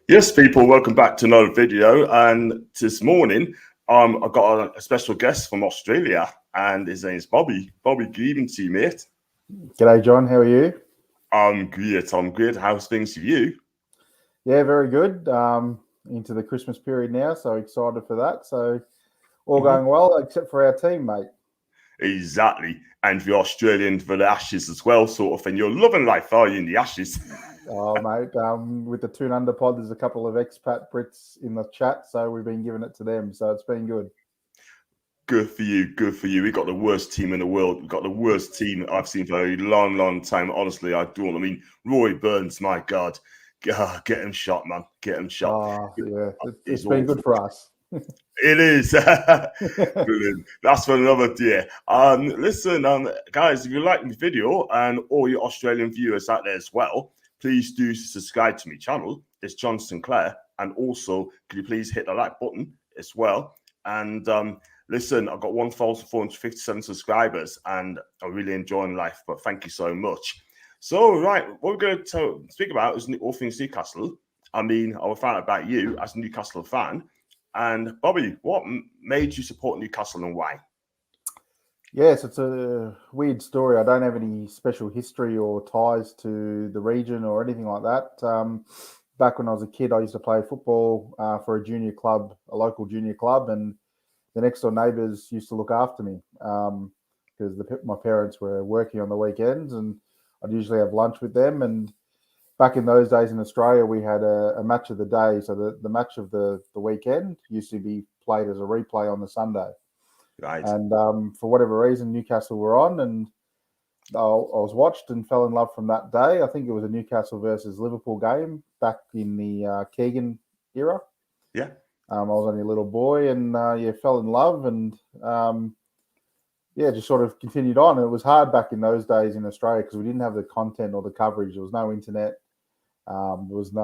Yes, people, welcome back to another video. And this morning, I got a special guest from Australia, and his name is Bobby. Bobby, good evening to you, mate. G'day, John. How are you? I'm great. I'm great. How's things with you? Yeah, very good. Into the Christmas period now, so excited for that. So all Mhm. going well, except for our team, mate. Exactly. And for Australian for the Ashes as well, sort of thing. You're loving life, are you, in the Ashes? Oh, mate. With the Toon Underpod, there's a couple of expat Brits in the chat, so we've been giving it to them. So it's been good. Good for you. Good for you. We got the worst team in the world. We got the worst team I've seen for a long, long time. Honestly, I don't. I mean, Roy Burns, my God. Get him shot, man. Get him shot. Oh, yeah. It's He's been awful. good for us. It is. Brilliant. That's for another day. Listen, guys, if you like the video and all your Australian viewers out there as well, please do subscribe to my channel. It's John Sinclair. And also, could you please hit the like button as well? And listen, I've got 1,457 subscribers and I'm really enjoying life, but thank you so much. So, right, what we're going to speak about is all things Newcastle. I mean, I will find out about you as a Newcastle fan. And Bobby, what made you support Newcastle and why? Yes, it's a weird story. I don't have any special history or ties to the region or anything like that. Back when I was a kid, I used to play football for a junior club, a local junior club, and the next door neighbours used to look after me because my parents were working on the weekends, and I'd usually have lunch with them. And back in those days in Australia, we had a match of the day, so the match of the weekend used to be played as a replay on the Sunday. Right. And for whatever reason, Newcastle were on, and I was watched and fell in love from that day. I think it was a Newcastle versus Liverpool game back in the Keegan era. Yeah. I was only a little boy, and fell in love, and just sort of continued on. It was hard back in those days in Australia because we didn't have the content or the coverage. There was no internet. It wasn't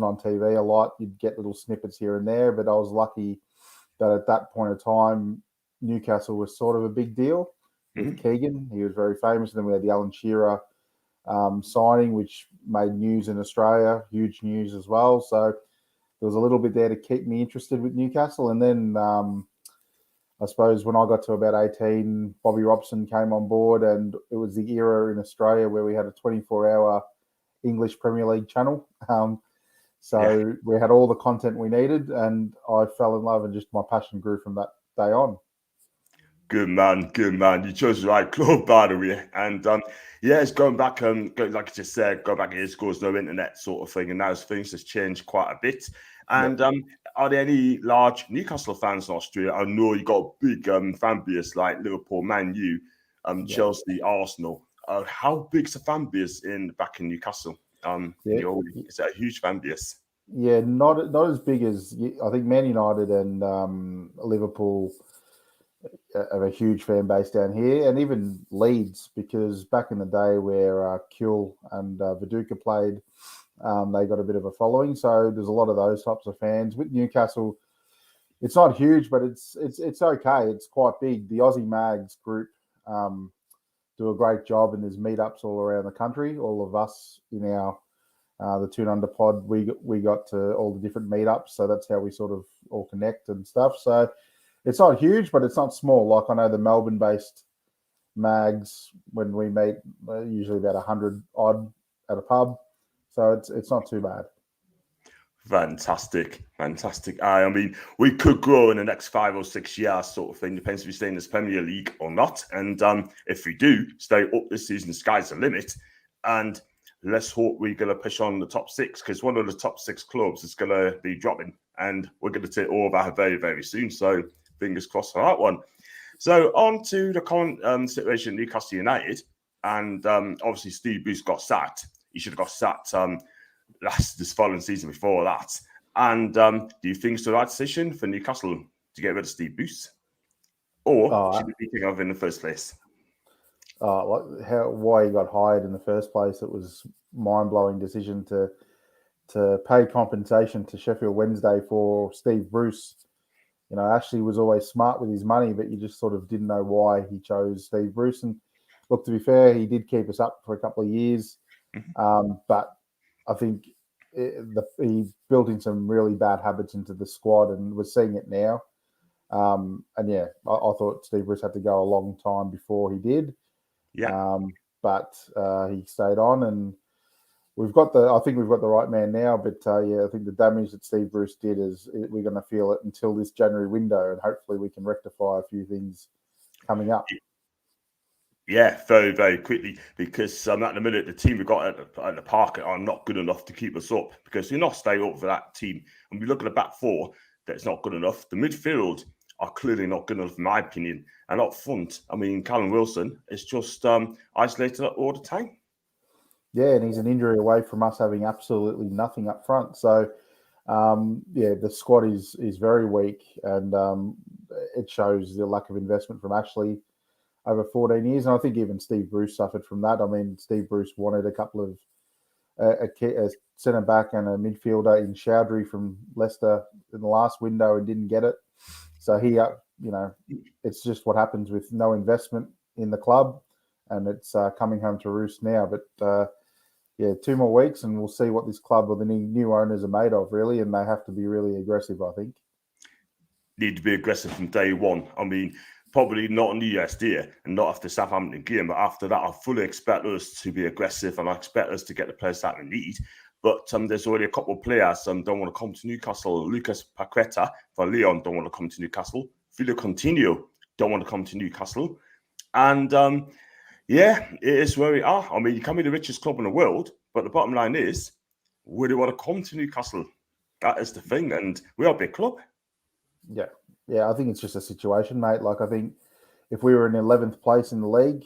on TV a lot. You'd get little snippets here and there, but I was lucky that at that point of time, Newcastle was sort of a big deal with Keegan. He was very famous. And then we had the Alan Shearer signing, which made news in Australia, huge news as well. So there was a little bit there to keep me interested with Newcastle. And then I suppose when I got to about 18, Bobby Robson came on board, and it was the era in Australia where we had a 24-hour English Premier League channel. So we had all the content we needed, and I fell in love, and just my passion grew from that day on. Good man, good man. You chose the right club, by the way. And it's going back, like I just said, go back years ago, there's no internet sort of thing, and now things has changed quite a bit. And are there any large Newcastle fans in Australia? I know you got a big fan base like Liverpool, Man U, Chelsea, Arsenal. How big's the fan base back in Newcastle? It's a huge fan base. Yeah, not as big as I think Man United and Liverpool have a huge fan base down here, and even Leeds, because back in the day where Kuhl and Viduka played, they got a bit of a following. So there's a lot of those types of fans. With Newcastle, it's not huge, but it's okay. It's quite big. The Aussie Mags group do a great job, and there's meetups all around the country. All of us in our the Toon Under Pod, we got to all the different meetups, so that's how we sort of all connect and stuff. So it's not huge, but it's not small. Like I know the Melbourne-based mags, when we meet, usually about 100 odd at a pub, so it's not too bad. Fantastic. I mean, we could grow in the next 5 or 6 years, sort of thing. Depends if we stay in this Premier League or not. And if we do stay up this season, the sky's the limit. And let's hope we're going to push on the top 6, because one of the top 6 clubs is going to be dropping, and we're going to take over very, very soon. So fingers crossed for that one. So on to the current situation at Newcastle United, and obviously Steve Bruce got sacked. He should have got sacked this following season before that. And do you think it's the right decision for Newcastle to get rid of Steve Bruce, or should we be thinking of in the first place? Why he got hired in the first place? It was mind-blowing decision to pay compensation to Sheffield Wednesday for Steve Bruce. You know, Ashley was always smart with his money, but you just sort of didn't know why he chose Steve Bruce. And look, to be fair, he did keep us up for a couple of years. But I think he built in some really bad habits into the squad, and we're seeing it now. And yeah, I thought Steve Bruce had to go a long time before he did. Yeah. But he stayed on, and I think we've got the right man now. But yeah, I think the damage that Steve Bruce did we're going to feel it until this January window, and hopefully we can rectify a few things coming up. Yeah, very, very quickly, because at the minute, the team we've got at the park are not good enough to keep us up, because we're not staying up for that team. And we look at the back four, that's not good enough. The midfield are clearly not good enough, in my opinion. And up front, I mean, Callum Wilson is just isolated all the time. Yeah, and he's an injury away from us having absolutely nothing up front. So, yeah, the squad is very weak, and it shows the lack of investment from Ashley over 14 years. And I think even Steve Bruce suffered from that. I mean, Steve Bruce wanted a couple of a centre back and a midfielder in Chowdhury from Leicester in the last window and didn't get it. So he, it's just what happens with no investment in the club, and it's coming home to roost now. But yeah, 2 more weeks, and we'll see what this club or the new owners are made of, really, and they have to be really aggressive, I think. Need to be aggressive from day one. I mean, probably not on New Year's Day and not after Southampton game, but after that, I fully expect us to be aggressive, and I expect us to get the players that we need. But there's already a couple of players don't want to come to Newcastle. Lucas Paqueta for Leon don't want to come to Newcastle. Philip Coutinho don't want to come to Newcastle. And yeah, it is where we are. I mean, you can be the richest club in the world, but the bottom line is, would you want to come to Newcastle? That is the thing, and we are a big club. Yeah, I think it's just a situation, mate. Like, I think if we were in 11th place in the league,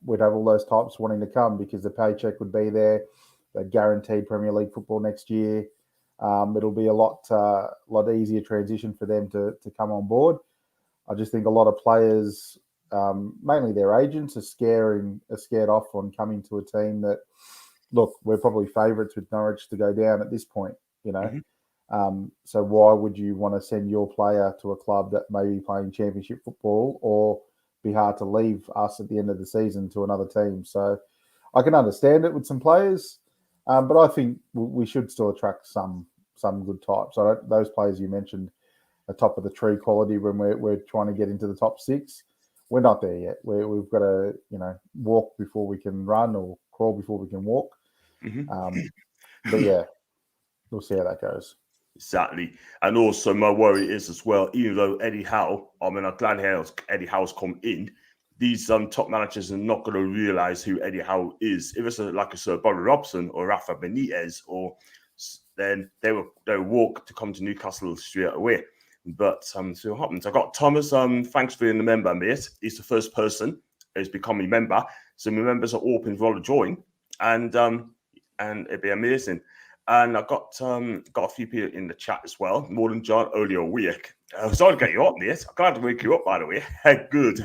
we'd have all those types wanting to come because the paycheck would be there. They're guaranteed Premier League football next year. It'll be a lot easier transition for them to come on board. I just think a lot of players, mainly their agents, are scared off on coming to a team that, look, we're probably favourites with Norwich to go down at this point, you know. Mm-hmm. So why would you want to send your player to a club that may be playing championship football or be hard to leave us at the end of the season to another team? So I can understand it with some players, but I think we should still attract some good types. Those players you mentioned are top of the tree quality when we're trying to get into the top 6. We're not there yet. We've got to walk before we can run, or crawl before we can walk. Mm-hmm. But yeah, we'll see how that goes. Exactly. And also my worry is as well, even though Eddie Howe, I mean, I'm glad Eddie Howe's come in, these top managers are not going to realise who Eddie Howe is. If it's like a Sir Bobby Robson or Rafa Benitez, then they will walk to come to Newcastle straight away. But see what happens. I got Thomas, thanks for being a member, mate. He's the first person who's become a member. So my members are open for all to join. And it'd be amazing. And I got a few people in the chat as well. More than John, earlier week. Sorry to get you up, mate. I'm glad to wake you up, by the way. Good.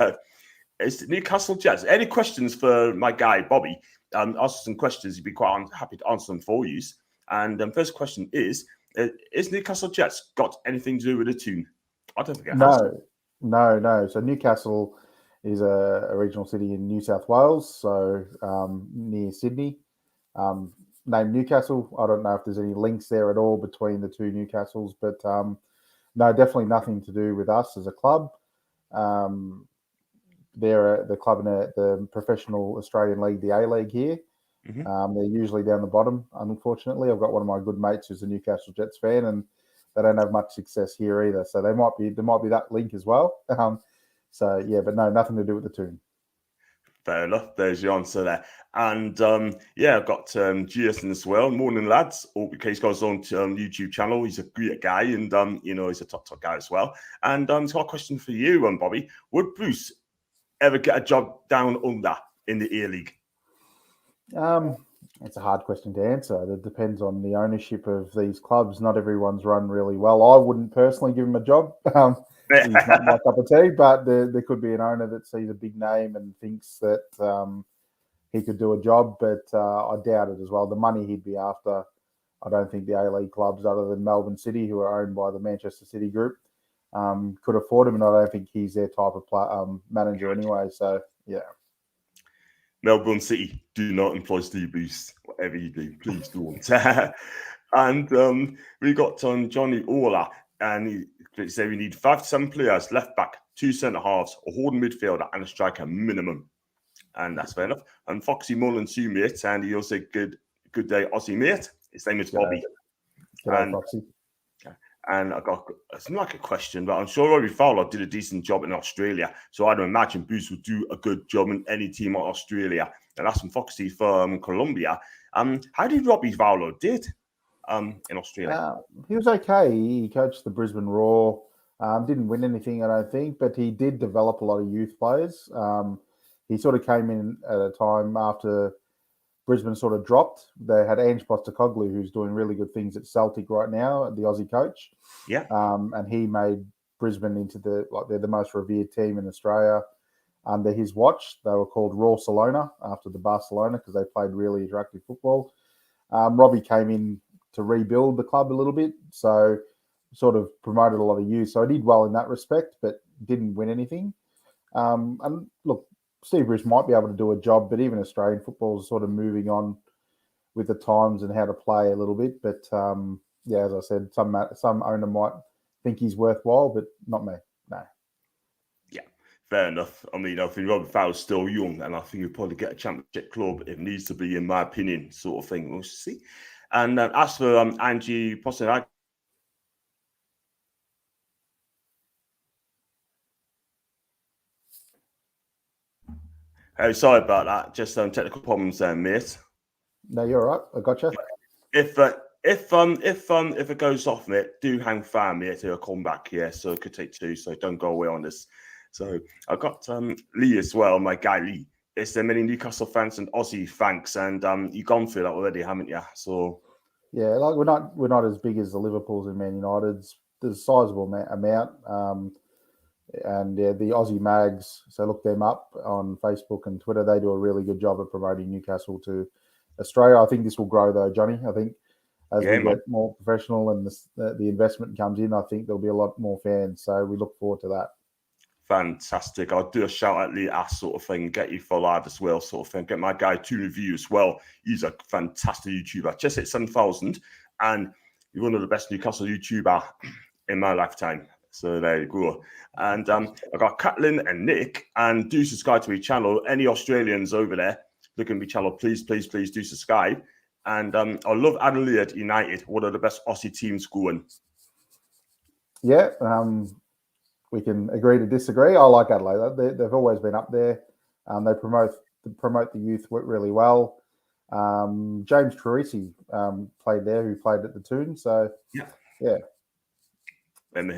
It's Newcastle Jets. Any questions for my guy, Bobby? Ask some questions. He'd be quite happy to answer them for you. And first question is Newcastle Jets got anything to do with the Toon? I don't think it has. No. So Newcastle is a regional city in New South Wales, so near Sydney. Named Newcastle. I don't know if there's any links there at all between the two Newcastles, but no, definitely nothing to do with us as a club. They're the club in the professional Australian league, the A-League here. Mm-hmm. They're usually down the bottom, unfortunately. I've got one of my good mates who's a Newcastle Jets fan, and they don't have much success here either. So there might be that link as well. So yeah, but no, nothing to do with the Toon. Fair enough. There's your answer there. And yeah, I've got Jason as well. Morning, lads. He's got his own YouTube channel. He's a great guy, and he's a top guy as well. And he's got a question for you, Bobby. Would Bruce ever get a job down under in the A-League? It's a hard question to answer. It depends on the ownership of these clubs. Not everyone's run really well. I wouldn't personally give him a job. He's not my cup of tea, but there could be an owner that sees a big name and thinks that he could do a job, but I doubt it as well. The money he'd be after, I don't think the A-League clubs, other than Melbourne City, who are owned by the Manchester City Group, could afford him, and I don't think he's their type of manager anyway. So, yeah. Melbourne City, do not employ Steve Bruce. Whatever you do, please don't. And we got Johnny Ola, and he said we need 5 to 7 players, left back, 2 centre halves, a holding midfielder, and a striker minimum. And that's fair enough. And Foxy Mullen too, mate, and he also good day, Aussie mate. His name is Bobby. G'day, Foxy. And I got it's not like a question, but I'm sure Robbie Fowler did a decent job in Australia. So I'd imagine Bruce would do a good job in any team in Australia. And that's from Foxy from Colombia. How did Robbie Fowler did in Australia? He was okay. He coached the Brisbane Roar. Didn't win anything, I don't think, but he did develop a lot of youth players. He sort of came in at a time after Brisbane sort of dropped. They had Ange Postecoglou, who's doing really good things at Celtic right now, the Aussie coach. Yeah. And he made Brisbane into they're the most revered team in Australia under his watch. They were called Raw Salona after the Barcelona because they played really attractive football. Robbie came in to rebuild the club a little bit, so sort of promoted a lot of youth. So I did well in that respect, but didn't win anything. And look, Steve Bruce might be able to do a job, but even Australian football is sort of moving on with the times and how to play a little bit. But yeah, as I said, some owner might think he's worthwhile, but not me. No. Yeah, fair enough. I mean, I think Robert Fowler's still young, and I think he'll probably get a championship club if it needs to be, in my opinion, sort of thing. We'll see. And as for Angie Poston, sorry about that. Just technical problems there, mate. No, you're all right. I gotcha. If it goes off, mate, do hang fire, mate. It'll come back here, so it could take 2. So don't go away on this. So I got Lee as well, my guy Lee. Is there many Newcastle fans and Aussie fans, and you've gone through that already, haven't you? So yeah, like we're not as big as the Liverpools and Man United's. There's a sizable amount. And yeah, the Aussie Mags, so look them up on Facebook and Twitter. They do a really good job of promoting Newcastle to Australia. I think this will grow though, Johnny. I think as we get more professional and the investment comes in, I think there'll be a lot more fans. So we look forward to that. Fantastic. I'll do a shout out Lee Ass sort of thing, get you for live as well, sort of thing. Get my guy Toon Review as well. He's a fantastic YouTuber. Just hit 7,000 and you're one of the best Newcastle YouTuber in my lifetime. So there you go. And I got Catlin and Nick, and do subscribe to my channel. Any Australians over there looking at my channel, please do subscribe. And I love Adelaide United, one of the best Aussie teams going. Yeah, we can agree to disagree. I like Adelaide. They've always been up there. They promote the youth really well. James Troisi played there, who played at the Toon. So yeah.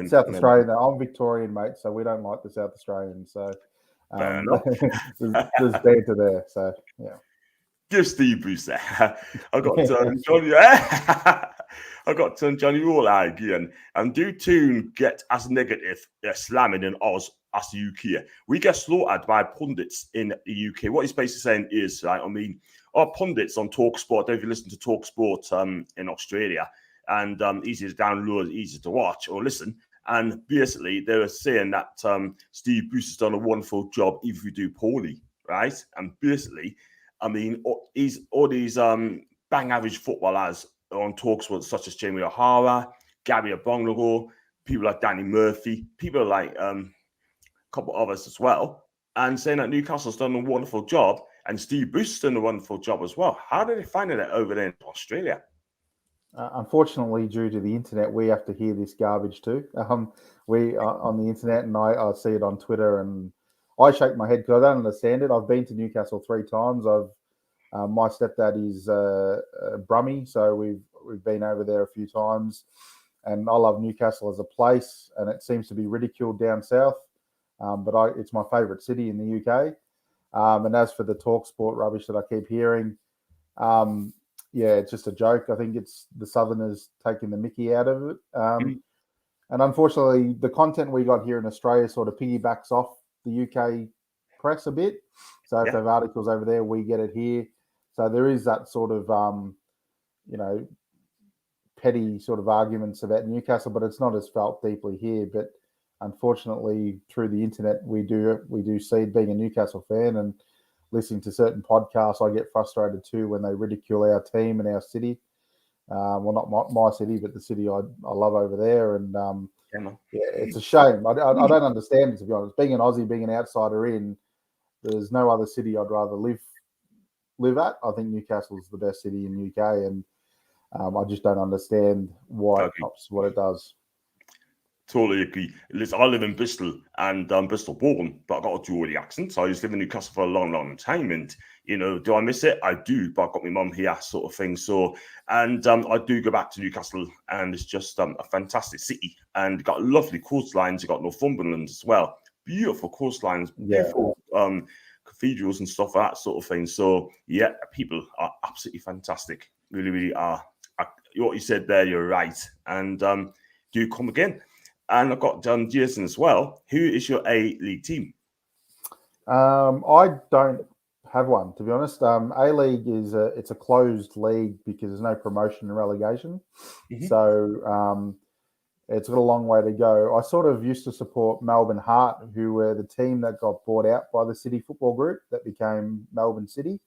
South Australian. I'm Victorian, mate, so we don't like the South Australians. So there's banter there. So yeah. Give Steve Bruce there. I got Johnny. I got Johnny Wall again. And do Toon get as negative slamming in Oz as the UK? We get slaughtered by pundits in the UK. What he's basically saying is, right, I mean, our pundits on TalkSport, if you listen to TalkSport in Australia, and easy to download, easy to watch or listen. And basically, they were saying that Steve Bruce has done a wonderful job, even if you do poorly, right? And basically, I mean, all these bang average footballers on TalkSport, such as Jamie O'Hara, Gary Abonglago, people like Danny Murphy, people like a couple of others as well, and saying that Newcastle's done a wonderful job and Steve Bruce has done a wonderful job as well. How did they find it over there in Australia? Unfortunately, due to the internet, we have to hear this garbage too. We on the internet, and I see it on Twitter, and I shake my head because I don't understand it. I've been to Newcastle 3 times. My stepdad is Brummie, so we've been over there a few times, and I love Newcastle as a place, and it seems to be ridiculed down south, but it's my favourite city in the UK. And as for the TalkSport rubbish that I keep hearing, yeah, it's just a joke. I think it's the Southerners taking the mickey out of it. And unfortunately, the content we got here in Australia sort of piggybacks off the UK press a bit. So if they have articles over there, we get it here. So there is that sort of, petty sort of arguments about Newcastle, but it's not as felt deeply here. But unfortunately, through the internet, we do see being a Newcastle fan, and listening to certain podcasts, I get frustrated too when they ridicule our team and our city. Well, not my city, but the city I love over there. And it's a shame. I don't understand it, to be honest. Being an Aussie, being an outsider there's no other city I'd rather live at. I think Newcastle is the best city in the UK, and I just don't understand why it pops what it does. Totally agree. Listen, I live in Bristol, and I'm Bristol born, but I got a Geordie accent. So I used to live in Newcastle for a long, long time. And, do I miss it? I do, but I've got my mum here, sort of thing. So, and I do go back to Newcastle, and it's just a fantastic city. And got lovely coastlines. You've got Northumberland as well. Beautiful coastlines, beautiful cathedrals and stuff, that sort of thing. So, yeah, people are absolutely fantastic. Really, really are. What you said there, you're right. And do come again. And I've got Jason as well. Who is your A-League team? I don't have one, to be honest. A-League it's a closed league because there's no promotion and relegation. Mm-hmm. So it's got a long way to go. I sort of used to support Melbourne Heart, who were the team that got bought out by the City Football Group that became Melbourne City.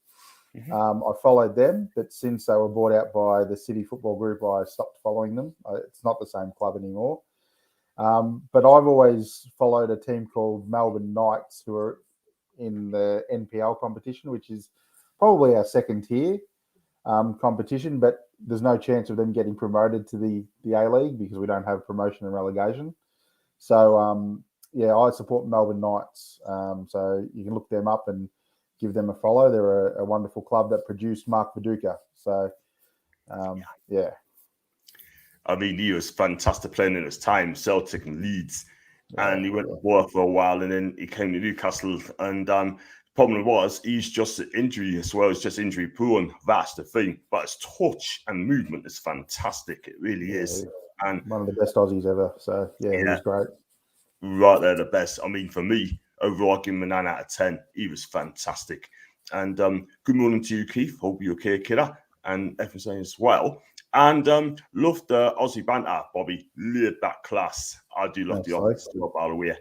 Mm-hmm. I followed them, but since they were bought out by the City Football Group, I stopped following them. It's not the same club anymore. But I've always followed a team called Melbourne Knights, who are in the NPL competition, which is probably our second tier competition, but there's no chance of them getting promoted to the A-League because we don't have promotion and relegation. So, I support Melbourne Knights. So you can look them up and give them a follow. They're a wonderful club that produced Mark Viduka. So, yeah. I mean, he was fantastic playing in his time, Celtic and Leeds, and he went to work for a while, and then he came to Newcastle. And the problem was he's just injury as well. He's just injury prone. That's the thing. But his touch and movement is fantastic. It really is. And one of the best Aussies ever. So he was great. Right there, the best. I mean, for me, overall, I give him a 9 out of 10. He was fantastic. And good morning to you, Keith. Hope you're okay, kidder, and everything as well. And love the Aussie banter, Bobby. Laid back class. I do love the Aussie stuff, by the way.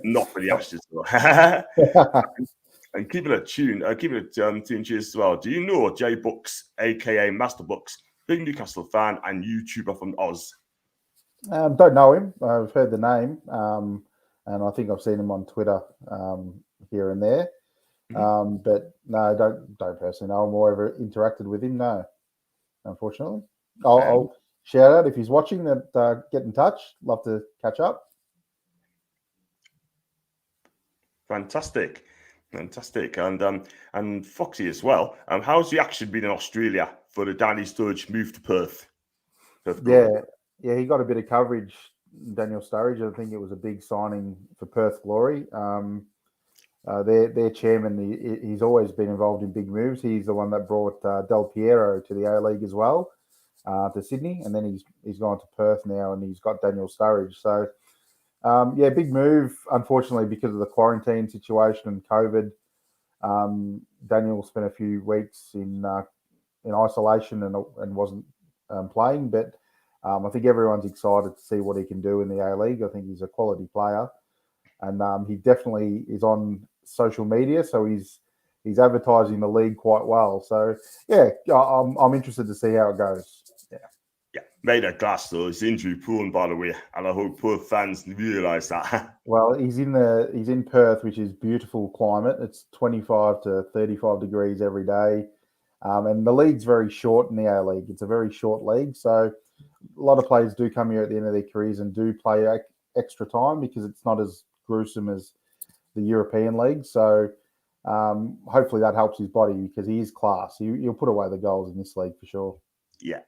Not for the Ashes, though. And keep it a tune. Keep it a tune cheers as well. Do you know Jay Bucks, aka Master Bucks, big Newcastle fan and YouTuber from Oz? Don't know him. I've heard the name, and I think I've seen him on Twitter here and there. Mm-hmm. But no, don't personally know him or ever interacted with him. No. Unfortunately, I'll shout out if he's watching that. Get in touch. Love to catch up. Fantastic, and Foxy as well. How's the action been in Australia for the Danny Sturridge move to Perth? Yeah, he got a bit of coverage. Daniel Sturridge, I think it was a big signing for Perth Glory. Their chairman, he's always been involved in big moves. He's the one that brought Del Piero to the A-League as well, to Sydney, and then he's gone to Perth now, and he's got Daniel Sturridge. So, big move. Unfortunately, because of the quarantine situation and COVID, Daniel spent a few weeks in isolation and wasn't playing. But I think everyone's excited to see what he can do in the A-League. I think he's a quality player. And he definitely is on social media, so he's advertising the league quite well. So I'm interested to see how it goes. Yeah, made a glass though. It's injury prone, by the way, and I hope Perth fans realise that. Well, he's in Perth, which is beautiful climate. It's 25 to 35 degrees every day, and the league's very short in the A-League. It's a very short league, so a lot of players do come here at the end of their careers and do play extra time because it's not as gruesome as the European league. So hopefully that helps his body because he is class. He'll put away the goals in this league for sure. Yeah,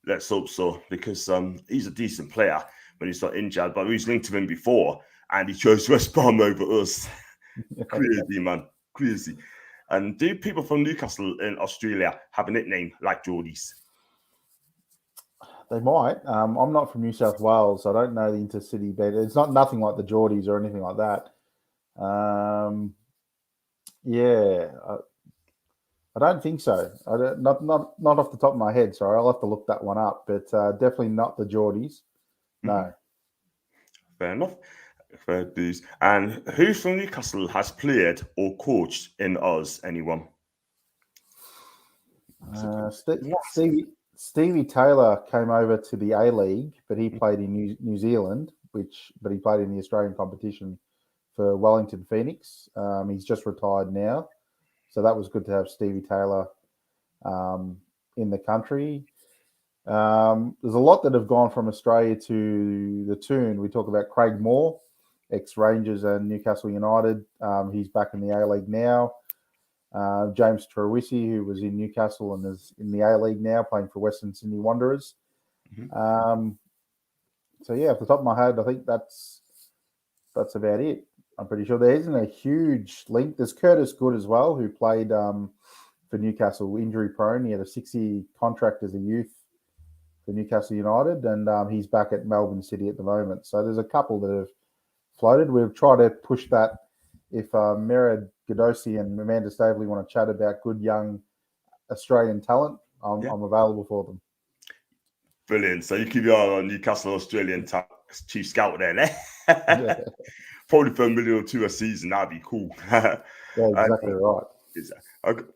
let's hope so, because he's a decent player when he's not injured, but we've linked to him before and he chose West Brom over us. Crazy, man. Crazy. And do people from Newcastle in Australia have a nickname like Geordies? They might. I'm not from New South Wales, so I don't know the intercity bet. It's nothing like the Geordies or anything like that. I don't think so. Not off the top of my head. Sorry, I'll have to look that one up. But definitely not the Geordies. No. Fair enough. Fair dues. And who from Newcastle has played or coached in Oz? Anyone? Stevie Taylor came over to the A League, but he played in New Zealand, but he played in the Australian competition for Wellington Phoenix. He's just retired now, so that was good to have Stevie Taylor in the country. There's a lot that have gone from Australia to the Toon. We talk about Craig Moore, ex-Rangers and Newcastle United. He's back in the A-League now. James Terwisi, who was in Newcastle and is in the A-League now, playing for Western Sydney Wanderers. Mm-hmm. So, yeah, off the top of my head, I think that's about it. I'm pretty sure there isn't a huge link. There's Curtis Good as well, who played for Newcastle, injury-prone. He had a 6-year contract as a youth for Newcastle United, and he's back at Melbourne City at the moment. So there's a couple that have floated. We've tried to push that. If Merad Gadosi and Amanda Staveley want to chat about good young Australian talent, I'm available for them. Brilliant. So you keep your eye on Newcastle Australian chief scout there, eh? Probably for $1 million or $2 million a season, that'd be cool. Yeah, exactly right.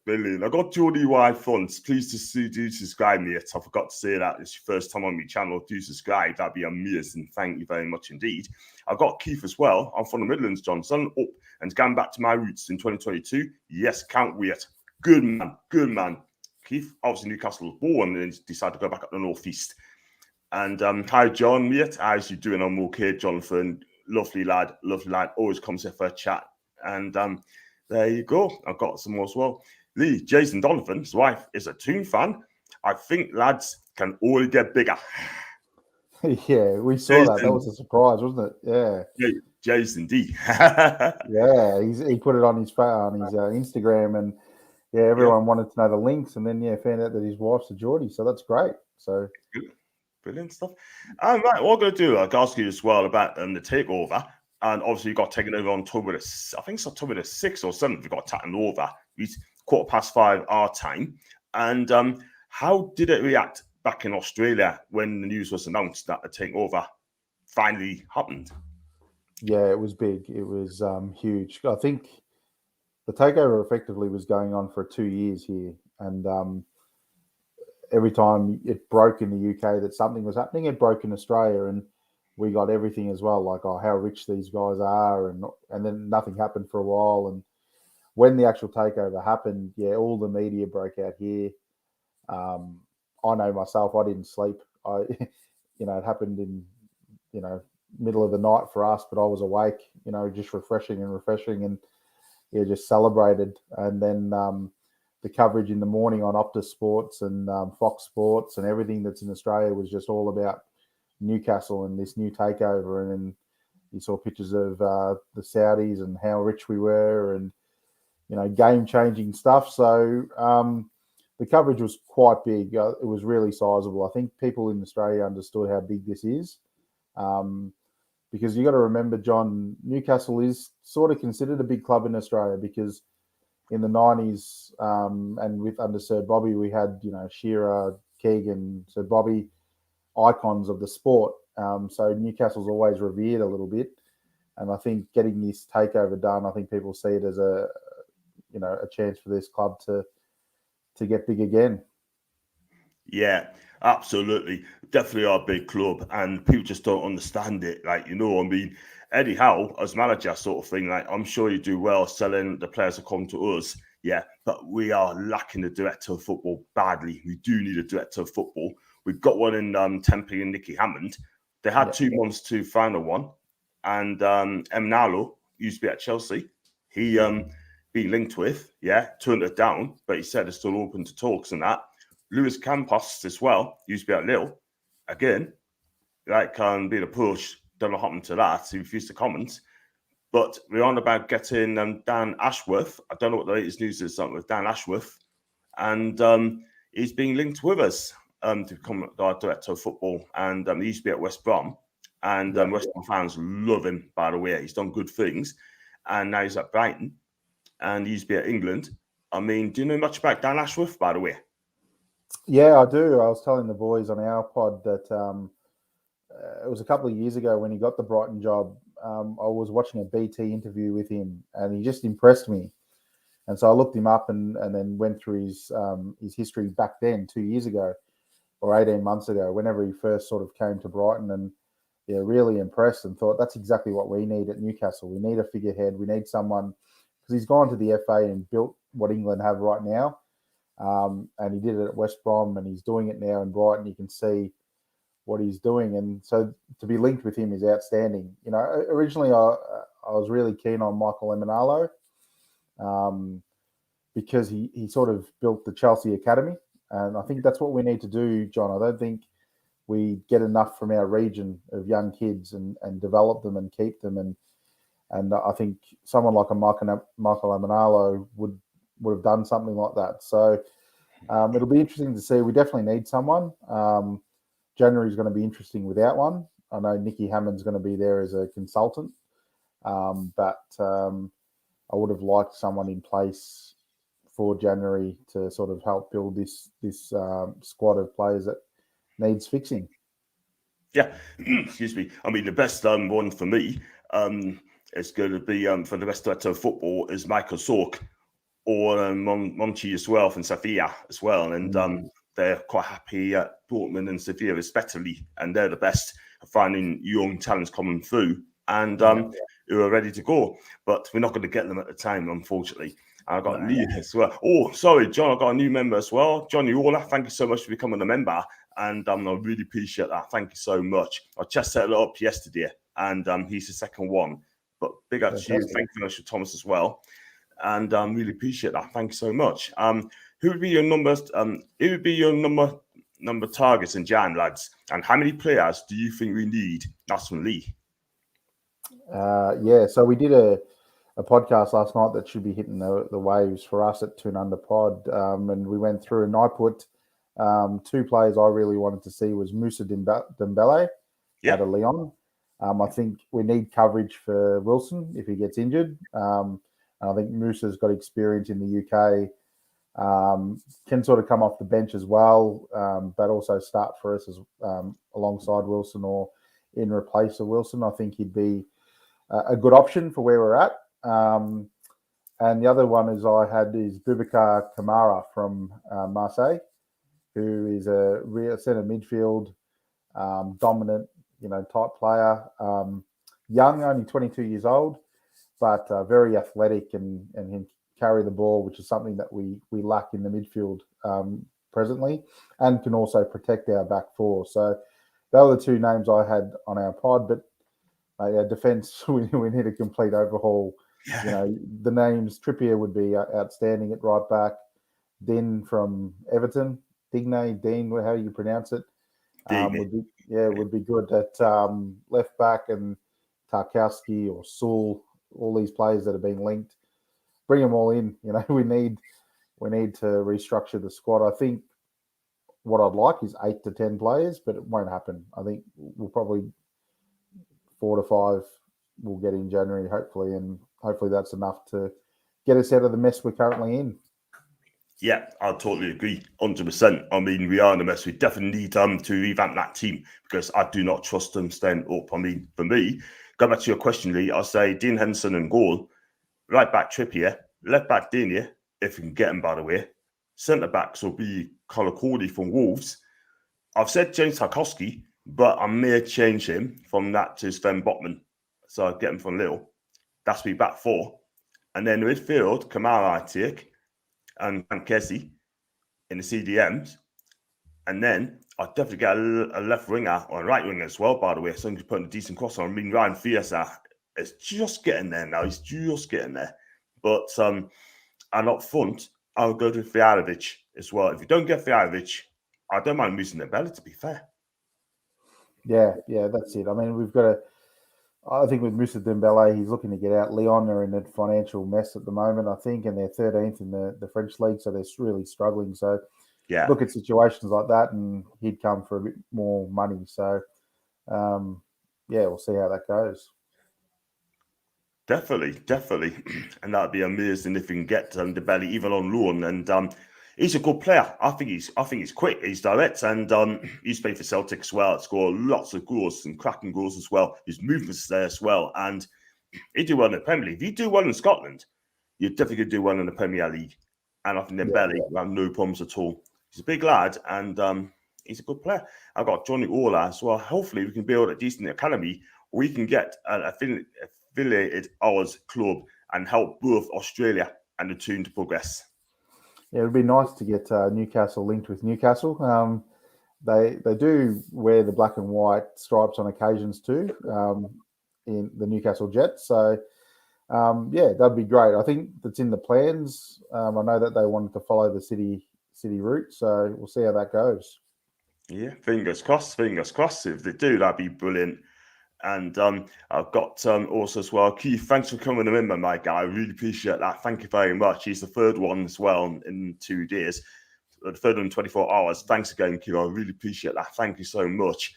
Brilliant. I got Geordie Y Funds. Please do subscribe, mate. I forgot to say that. It's your first time on my channel. Do subscribe. That'd be amazing. Thank you very much indeed. I've got Keith as well. I'm from the Midlands, Johnson. Up and going back to my roots in 2022. Yes, can't wait. Good man. Keith, obviously Newcastle was born and decided to go back up the northeast. And hi, John, mate. How's you doing? I'm okay, Jonathan. Lovely lad. Always comes here for a chat. And there you go. I've got some more as well. Lee, Jason Donovan's wife is a Toon fan. I think lads can only get bigger. Yeah, we saw Jason. That. That was a surprise, wasn't it? Yeah. Jason D. Yeah, he put it on his Instagram, and everyone wanted to know the links, and then found out that his wife's a Geordie, so that's great. So brilliant stuff. Right, what I'm going to do, I'll ask you as well about the takeover. And obviously, you got taken over on October I think it's October the 6th or 7th. We got taken over. It's 5:15 our time. And how did it react back in Australia when the news was announced that the takeover finally happened? Yeah, it was big. It was huge. I think the takeover effectively was going on for 2 years here. And every time it broke in the UK that something was happening, it broke in Australia. And we got everything as well, like how rich these guys are, and then nothing happened for a while. And when the actual takeover happened, all the media broke out here. I know myself, I didn't sleep. It happened in, middle of the night for us, but I was awake, just refreshing and just celebrated. And then the coverage in the morning on Optus Sports and Fox Sports and everything that's in Australia was just all about Newcastle and this new takeover, and then you saw pictures of the Saudis and how rich we were, and game-changing stuff. So the coverage was quite big. It was really sizable. I think people in Australia understood how big this is, because you got to remember, John, Newcastle is sort of considered a big club in Australia, because in the 90s and under Sir Bobby, we had Shearer, Keegan, Sir Bobby, icons of the sport. So Newcastle's always revered a little bit, and I think getting this takeover done, I think people see it as a chance for this club to get big again. Yeah, absolutely, definitely our big club, and people just don't understand it. Eddie Howe as manager, sort of thing. I'm sure you do well selling the players that come to us. Yeah, but we are lacking the director of football badly. We do need a director of football. We've got one in Tempe and Nicky Hammond. They had 2 months to find one. And Emnalo used to be at Chelsea. He been linked with, turned it down, but he said it's still open to talks and that. Luis Campos as well, used to be at Lille. Again, being a push, don't know what happened to that. He refused to comment. But we're on about getting Dan Ashworth. I don't know what the latest news is with Dan Ashworth. And he's being linked with us to become our director of football. And he used to be at West Brom. And West Brom fans love him, by the way. He's done good things. And now he's at Brighton. And he used to be at England. Do you know much about Dan Ashworth, by the way? Yeah, I do. I was telling the boys on our pod that it was a couple of years ago when he got the Brighton job. I was watching a BT interview with him, and he just impressed me. And so I looked him up and then went through his history back then, 2 years ago or 18 months ago, whenever he first sort of came to Brighton, and yeah, really impressed and thought that's exactly what we need at Newcastle. We need a figurehead. We need someone, because he's gone to the FA and built what England have right now. And he did it at West Brom, and he's doing it now in Brighton. You can see what he's doing, and so to be linked with him is outstanding. You know, originally I was really keen on Michael Emenalo, because he sort of built the Chelsea Academy, and I think that's what we need to do, John. I don't think we get enough from our region of young kids and develop them and keep them, and I think someone like a Michael Emenalo would have done something like that. So it'll be interesting to see. We definitely need someone. January is going to be interesting without one. I know Nicky Hammond's going to be there as a consultant, but I would have liked someone in place for January to sort of help build this squad of players that needs fixing. Yeah, excuse me. I mean, the best one for me is going to be for the best director of football is Michael Sork or Monchi as well from Sevilla as well. And they're quite happy at Dortmund and Sevilla respectively. And they're the best at finding young talents coming through and who are ready to go. But we're not going to get them at the time, unfortunately. I've got new as well. Oh, sorry, John, I've got a new member as well. Johnny Waller, thank you so much for becoming a member. And I really appreciate that. Thank you so much. I just set it up yesterday, and he's the second one. But big up to you. Thank you very much to Thomas as well. And really appreciate that. Thank you so much. Who would be your numbers? Who would be your number targets in Jan, lads? And how many players do you think we need nationally? So we did a podcast last night that should be hitting the waves for us at Toon Under Pod, and we went through, and I put two players I really wanted to see was Moussa Dembele out of Lyon. I think we need coverage for Wilson if he gets injured. I think Moussa's got experience in the UK, can sort of come off the bench as well, but also start for us as alongside Wilson or in replace of Wilson. I think he'd be a good option for where we're at. And the other one is Boubacar Kamara from Marseille, who is a real centre midfield, dominant, type player. Young, only 22 years old, but very athletic and can carry the ball, which is something that we lack in the midfield presently, and can also protect our back four. So those are the two names I had on our pod, but our defence, we need a complete overhaul. The names, Trippier would be outstanding at right back. Dean from Everton, Dean, how you pronounce it, would be good at left back, and Tarkowski or Sewell, all these players that have been linked, bring them all in. We need to restructure the squad. I think what I'd like is 8 to 10 players, but it won't happen. I think we'll probably 4 to 5 we'll get in January, hopefully, and hopefully that's enough to get us out of the mess we're currently in. Yeah, I totally agree, 100%. I mean, we are in a mess. We definitely need to revamp that team because I do not trust them staying up. I mean, for me, go back to your question, Lee, I'll say Dean Henderson and goal, right back Trippier, left back Dania, if we can get him, by the way. Centre backs will be Colin Cody from Wolves. I've said James Tarkowski, but I may change him from that to Sven Botman. So I'll get him from Lille. That's me back 4. And then midfield, Kamara I take, and Kessie in the CDMs. And then I'll definitely get a left winger or a right winger as well, by the way. So I'm putting a decent cross on. I mean, Ryan Fiesa is just getting there now. He's just getting there. But and up front, I'll go to Fialovic as well. If you don't get Fialovic, I don't mind losing the belly, to be fair. Yeah, that's it. I mean, I think with Moussa Dembele, he's looking to get out. Lyon are in a financial mess at the moment, I think, and they're 13th in the French league, so they're really struggling. So look at situations like that, and he'd come for a bit more money. So, we'll see how that goes. Definitely. And that'd be amazing if we can get Dembele even on loan. And he's a good player. I think he's quick. He's direct, and he's played for Celtic as well. Scored lots of goals and cracking goals as well. His movement's there as well, and he do well in the Premier League. If you do well in Scotland, you're definitely going to do well in the Premier League. And I think the belly will have no problems at all. He's a big lad, and he's a good player. I've got Johnny Orla as well. Hopefully, we can build a decent academy. We can get an affiliated ours club and help both Australia and the Toon to progress. Yeah, it would be nice to get Newcastle linked with Newcastle. They do wear the black and white stripes on occasions too, in the Newcastle Jets. So, that'd be great. I think that's in the plans. I know that they wanted to follow the city route, so we'll see how that goes. Yeah, fingers crossed. Fingers crossed. If they do, that'd be brilliant. And I've got also as well, Keith, thanks for coming in, my guy. I really appreciate that. Thank you very much. He's the third one as well in 2 days, the third one in 24 hours. Thanks again, Keith. I really appreciate that. Thank you so much.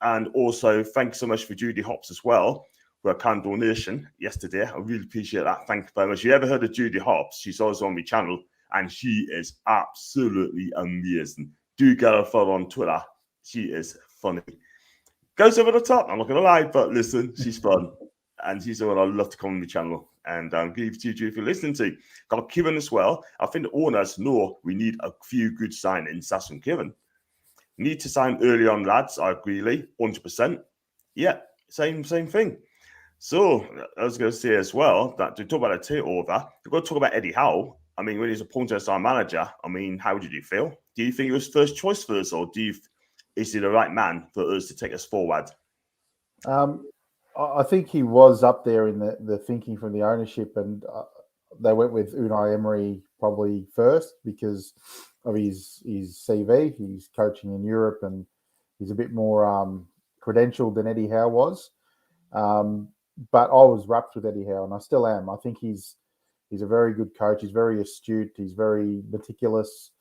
And also, thanks so much for Judy Hops as well for a kind donation yesterday. I really appreciate that. Thank you very much. You ever heard of Judy Hops? She's also on my channel, and she is absolutely amazing. Do get her follow on Twitter. She is funny. Goes over the top, I'm not going to lie, but listen, she's fun. And she's the one I love to come on the channel. And give it to you if you're listening to. Got Kieran as well. I think the owners know we need a few good signings. That's from Kieran. Need to sign early on, lads. I agree, Lee. 100%. Yeah, same thing. So, I was going to say as well, that to talk about a takeover, we've got to talk about Eddie Howe. I mean, when he's appointed as our manager, I mean, how did you feel? Do you think he was first choice for us, or is he the right man for us to take us forward? I think he was up there in the thinking from the ownership, and they went with Unai Emery probably first because of his CV. He's coaching in Europe, and he's a bit more credentialed than Eddie Howe was. But I was rapt with Eddie Howe, and I still am. I think he's a very good coach. He's very astute. He's very meticulous.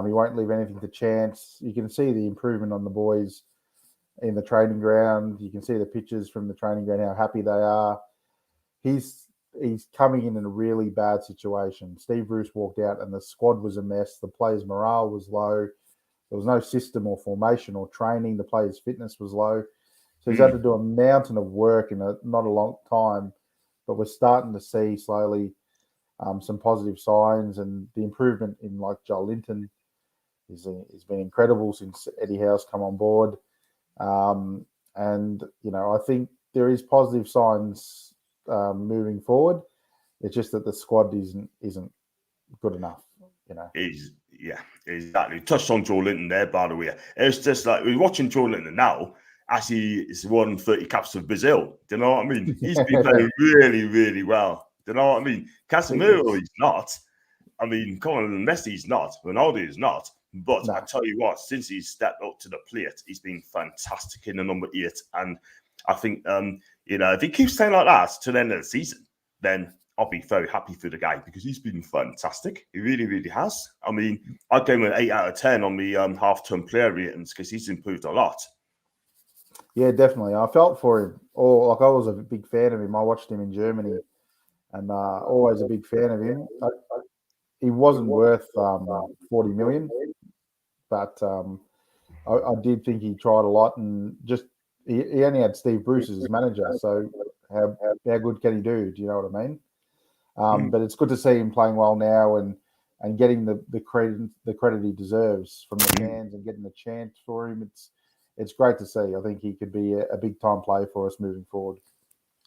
He won't leave anything to chance. You can see the improvement on the boys in the training ground. You can see the pictures from the training ground, how happy they are. He's coming in a really bad situation. Steve Bruce walked out and the squad was a mess. The players' morale was low. There was no system or formation or training. The players' fitness was low. So he's had to do a mountain of work in not a long time. But we're starting to see slowly some positive signs, and the improvement in like Joel Linton has been incredible since Eddie Howe's come on board. And I think there is positive signs moving forward. It's just that the squad isn't good enough. Yeah, exactly. Touched on Joel Linton there, by the way. It's just like we're watching Joel Linton now. Actually, it's won 30 caps for Brazil. Do you know what I mean? He's been playing really, really well. Do you know what I mean? Casemiro, he's not. I mean, come on, Messi's not. Ronaldo is not. But I tell you what, since he's stepped up to the plate, he's been fantastic in the number 8. And I think, if he keeps playing like that to the end of the season, then I'll be very happy for the guy because he's been fantastic. He really, really has. I mean, I'd give him an 8 out of 10 on the half-term player ratings because he's improved a lot. Yeah, definitely. I felt for him. I was a big fan of him. I watched him in Germany, and always a big fan of him. He wasn't worth 40 million, but I did think he tried a lot, and just he only had Steve Bruce as his manager. So how good can he do? Do you know what I mean? But it's good to see him playing well now and getting the credit he deserves from the fans and getting the chance for him. It's great to see. I think he could be a big time player for us moving forward.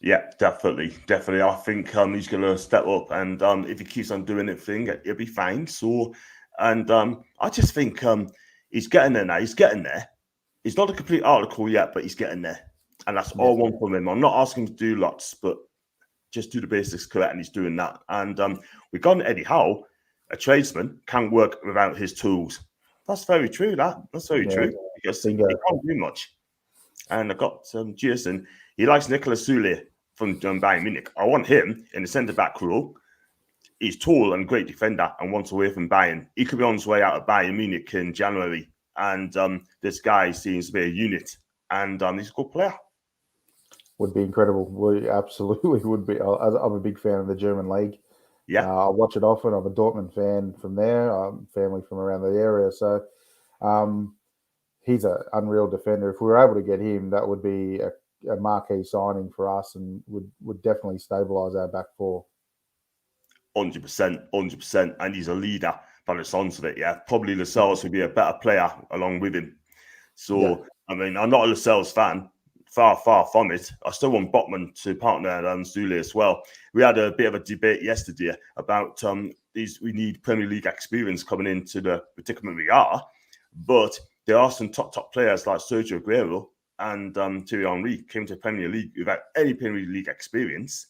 Yeah, definitely. I think he's going to step up, and if he keeps on doing it, he'll be fine. So, and I just think he's getting there now. He's getting there. He's not a complete article yet, but he's getting there, and that's all I want from him. I'm not asking him to do lots, but just do the basics correct, and he's doing that. And we got Eddie Howe, a tradesman, can't work without his tools. That's very true. That's very true because he can't do much. And I got Jason. He likes Nicolas Sule from Bayern Munich. I want him in the centre back role. He's tall and great defender and wants away from Bayern. He could be on his way out of Bayern Munich in January. And this guy seems to be a unit, and he's a good player. Would be incredible. We absolutely would be. I'm a big fan of the German league. I watch it often. I'm a Dortmund fan from there. I'm family from around the area. So he's an unreal defender. If we were able to get him, that would be a marquee signing for us and would definitely stabilise our back four. 100%. And he's a leader by the sounds of it, yeah. Probably Lascelles would be a better player along with him. So, I mean, I'm not a Lascelles fan. Far from it. I still want Botman to partner Zule as well. We had a bit of a debate yesterday about we need Premier League experience coming into the predicament we are, but there are some top players like Sergio Aguero and Thierry Henry came to Premier League without any Premier League experience,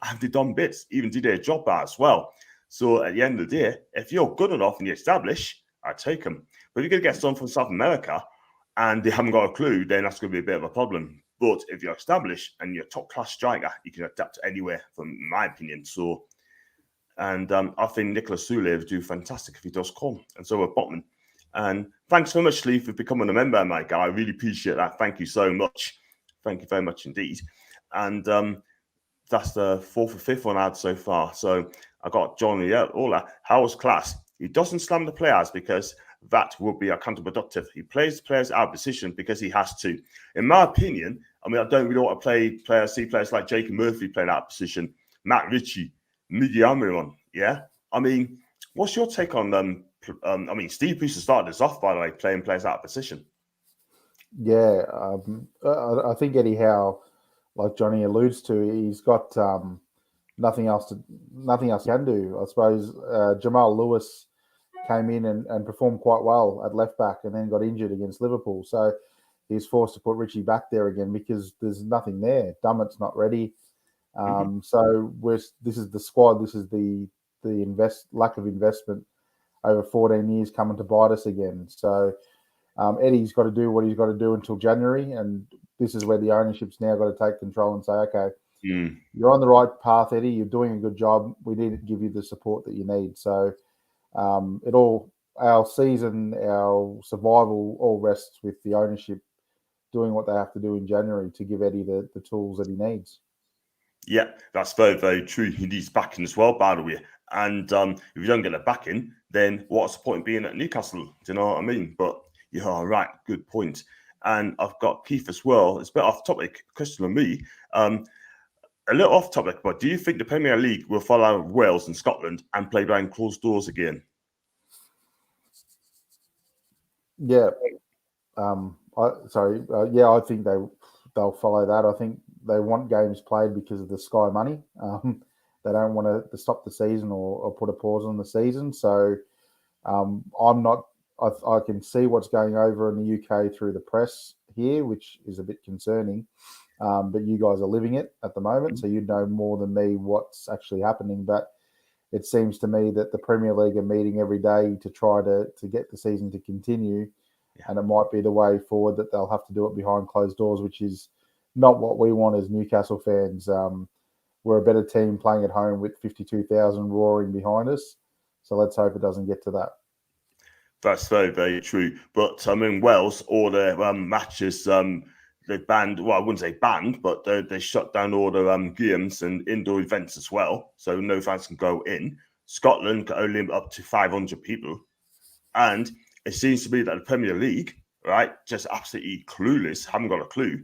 and they've done bits, even did their job as well. So at the end of the day, if you're good enough and you establish, I take them. But if you're going to get someone from South America and they haven't got a clue, then that's going to be a bit of a problem. But if you're established and you're a top-class striker, you can adapt to anywhere, from my opinion. So, and I think Nicolas Sule would do fantastic if he does come, and so will Botman. And thanks so much, Lee, for becoming a member, my guy. I really appreciate that. Thank you so much. Thank you very much indeed. And that's the fourth or fifth one I had so far. So I got Johnny Ola. How was class? He doesn't slam the players because that would be counterproductive. He plays players out of position because he has to. In my opinion, I mean, I don't really want to see players like Jacob Murphy playing out of position, Matt Ritchie, Miggy Almiron. Yeah? I mean, what's your take on them? I mean, Steve Bruce started us off, by the way, playing players out of position. Yeah, I think Eddie Howe, like Johnny alludes to, he's got nothing else he can do. I suppose Jamal Lewis came in and performed quite well at left back and then got injured against Liverpool. So he's forced to put Richie back there again because there's nothing there. Dummett's not ready. So this is the squad. This is the lack of investment over 14 years coming to bite us again. So Eddie's got to do what he's got to do until January. And this is where the ownership's now got to take control and say, okay, you're on the right path, Eddie. You're doing a good job. We need to give you the support that you need. So our season, our survival all rests with the ownership doing what they have to do in January to give Eddie the tools that he needs. Yeah, that's very, very true. He needs backing as well, by the way. And if you don't get a backing, then what's the point of being at Newcastle? Do you know what I mean? But you're all right. Good point. And I've got Keith as well. It's a bit off topic, question on me. A little off topic, but do you think the Premier League will follow Wales and Scotland and play behind closed doors again? Yeah. I think they'll follow that. I think they want games played because of the Sky money. They don't want to stop the season or put a pause on the season. So I can see what's going over in the UK through the press here, which is a bit concerning. But you guys are living it at the moment, so you know more than me what's actually happening. But it seems to me that the Premier League are meeting every day to try to get the season to continue. Yeah. And it might be the way forward that they'll have to do it behind closed doors, which is not what we want as Newcastle fans. We're a better team playing at home with 52,000 roaring behind us. So let's hope it doesn't get to that. That's very, very true. But I mean, Wales, all their matches, they banned, well, I wouldn't say banned, but they shut down all the games and indoor events as well. So no fans can go in. Scotland can only limit up to 500 people. And it seems to be that the Premier League, right, just absolutely clueless, haven't got a clue.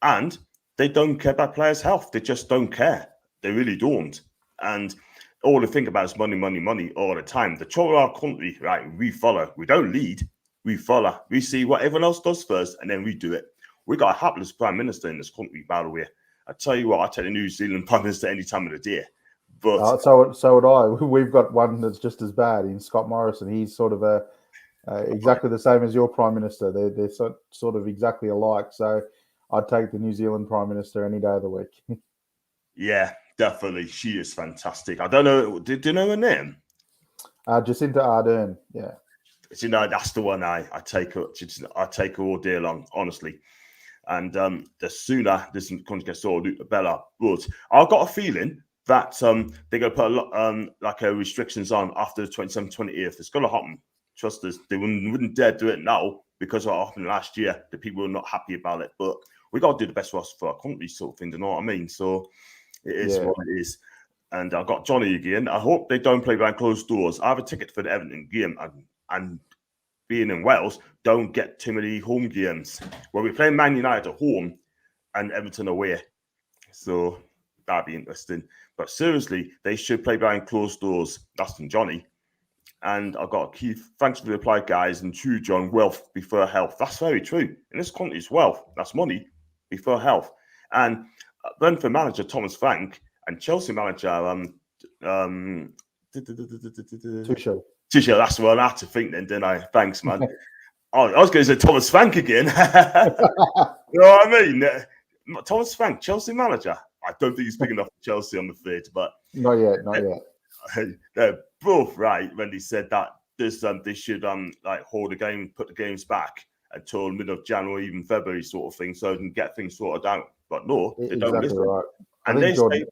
And they don't care about players' health. They just don't care. They really don't. And all they think about is money, money, money all the time. The trouble of our country, right, we follow. We don't lead. We follow. We see what everyone else does first, and then we do it. We got a hapless prime minister in this country, by the way. I tell you what, I take the New Zealand prime minister any time of the day. But so would I. We've got one that's just as bad in Scott Morrison. He's sort of exactly the same as your prime minister. They're sort of exactly alike. So I'd take the New Zealand prime minister any day of the week. Yeah, definitely. She is fantastic. I don't know. Do you know her name? Jacinda Ardern. Yeah. You know, that's the one I take her. I take her all day long, honestly. And the sooner this country gets sorted, the better. But I've got a feeling that they're going to put a lot restrictions on after the 27th, 28th. It's going to happen. Trust us. They wouldn't dare do it now because of what happened last year. The people were not happy about it. But we got to do the best for us for our country, sort of thing. You know what I mean? So it is what it is. and I got Johnny again. I hope they don't play behind closed doors. I have a ticket for the Everton game, and being in Wales, don't get too many home games. Well, we play Man United at home and Everton away, so that'd be interesting. But seriously, they should play behind closed doors. That's from Johnny. And I've got Keith. Thanks for the reply, guys. And true, John, wealth before health. That's very true. In this country, it's wealth. That's money before health. And Brentford manager Thomas Frank and Chelsea manager Tuchel. Tuchel. That's what I had to think then, didn't I? Thanks, man. Oh, I was going to say Thomas Frank again. You know what I mean? Thomas Frank, Chelsea manager. I don't think he's big enough for Chelsea, I'm afraid. But not yet. They're both right when they said that they should like hold the game, put the games back until mid of January, even February, sort of thing, so they can get things sorted out. But no, they don't listen. Right. And they say,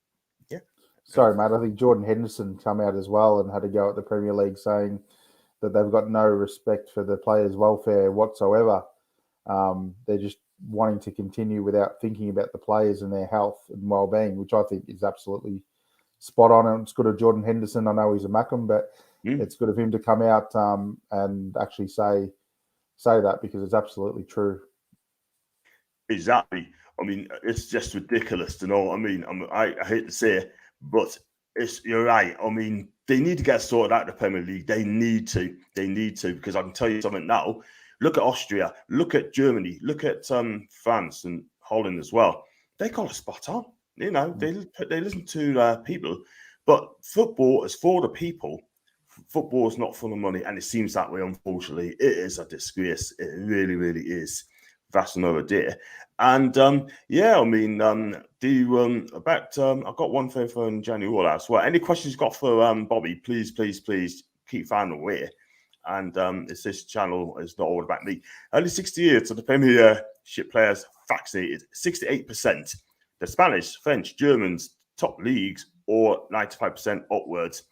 yeah. Sorry, mate. I think Jordan Henderson come out as well and had a go at the Premier League, saying that they've got no respect for the players' welfare whatsoever. They're just wanting to continue without thinking about the players and their health and well-being, which I think is absolutely spot on. And it's good of Jordan Henderson. I know he's a Mackem, but it's good of him to come out and actually say that, because it's absolutely true. Exactly. I mean, it's just ridiculous to know. I mean, I hate to say it, but you're right. I mean, they need to get sorted out the Premier League. They need to, because I can tell you something now. Look at Austria, look at Germany, look at France and Holland as well. They got a spot on. You know, they listen to people, but football is for the people. Football is not for the money, and it seems that way. Unfortunately, it is a disgrace. It really, really is. That's another day. And yeah, I mean, I've got one thing for January as well. Any questions you got for Bobby? Please keep finding a way. And it's this channel is not all about me. Only 60 years to the Premiership players vaccinated. 68%. The Spanish, French, Germans, top leagues, or 95% upwards.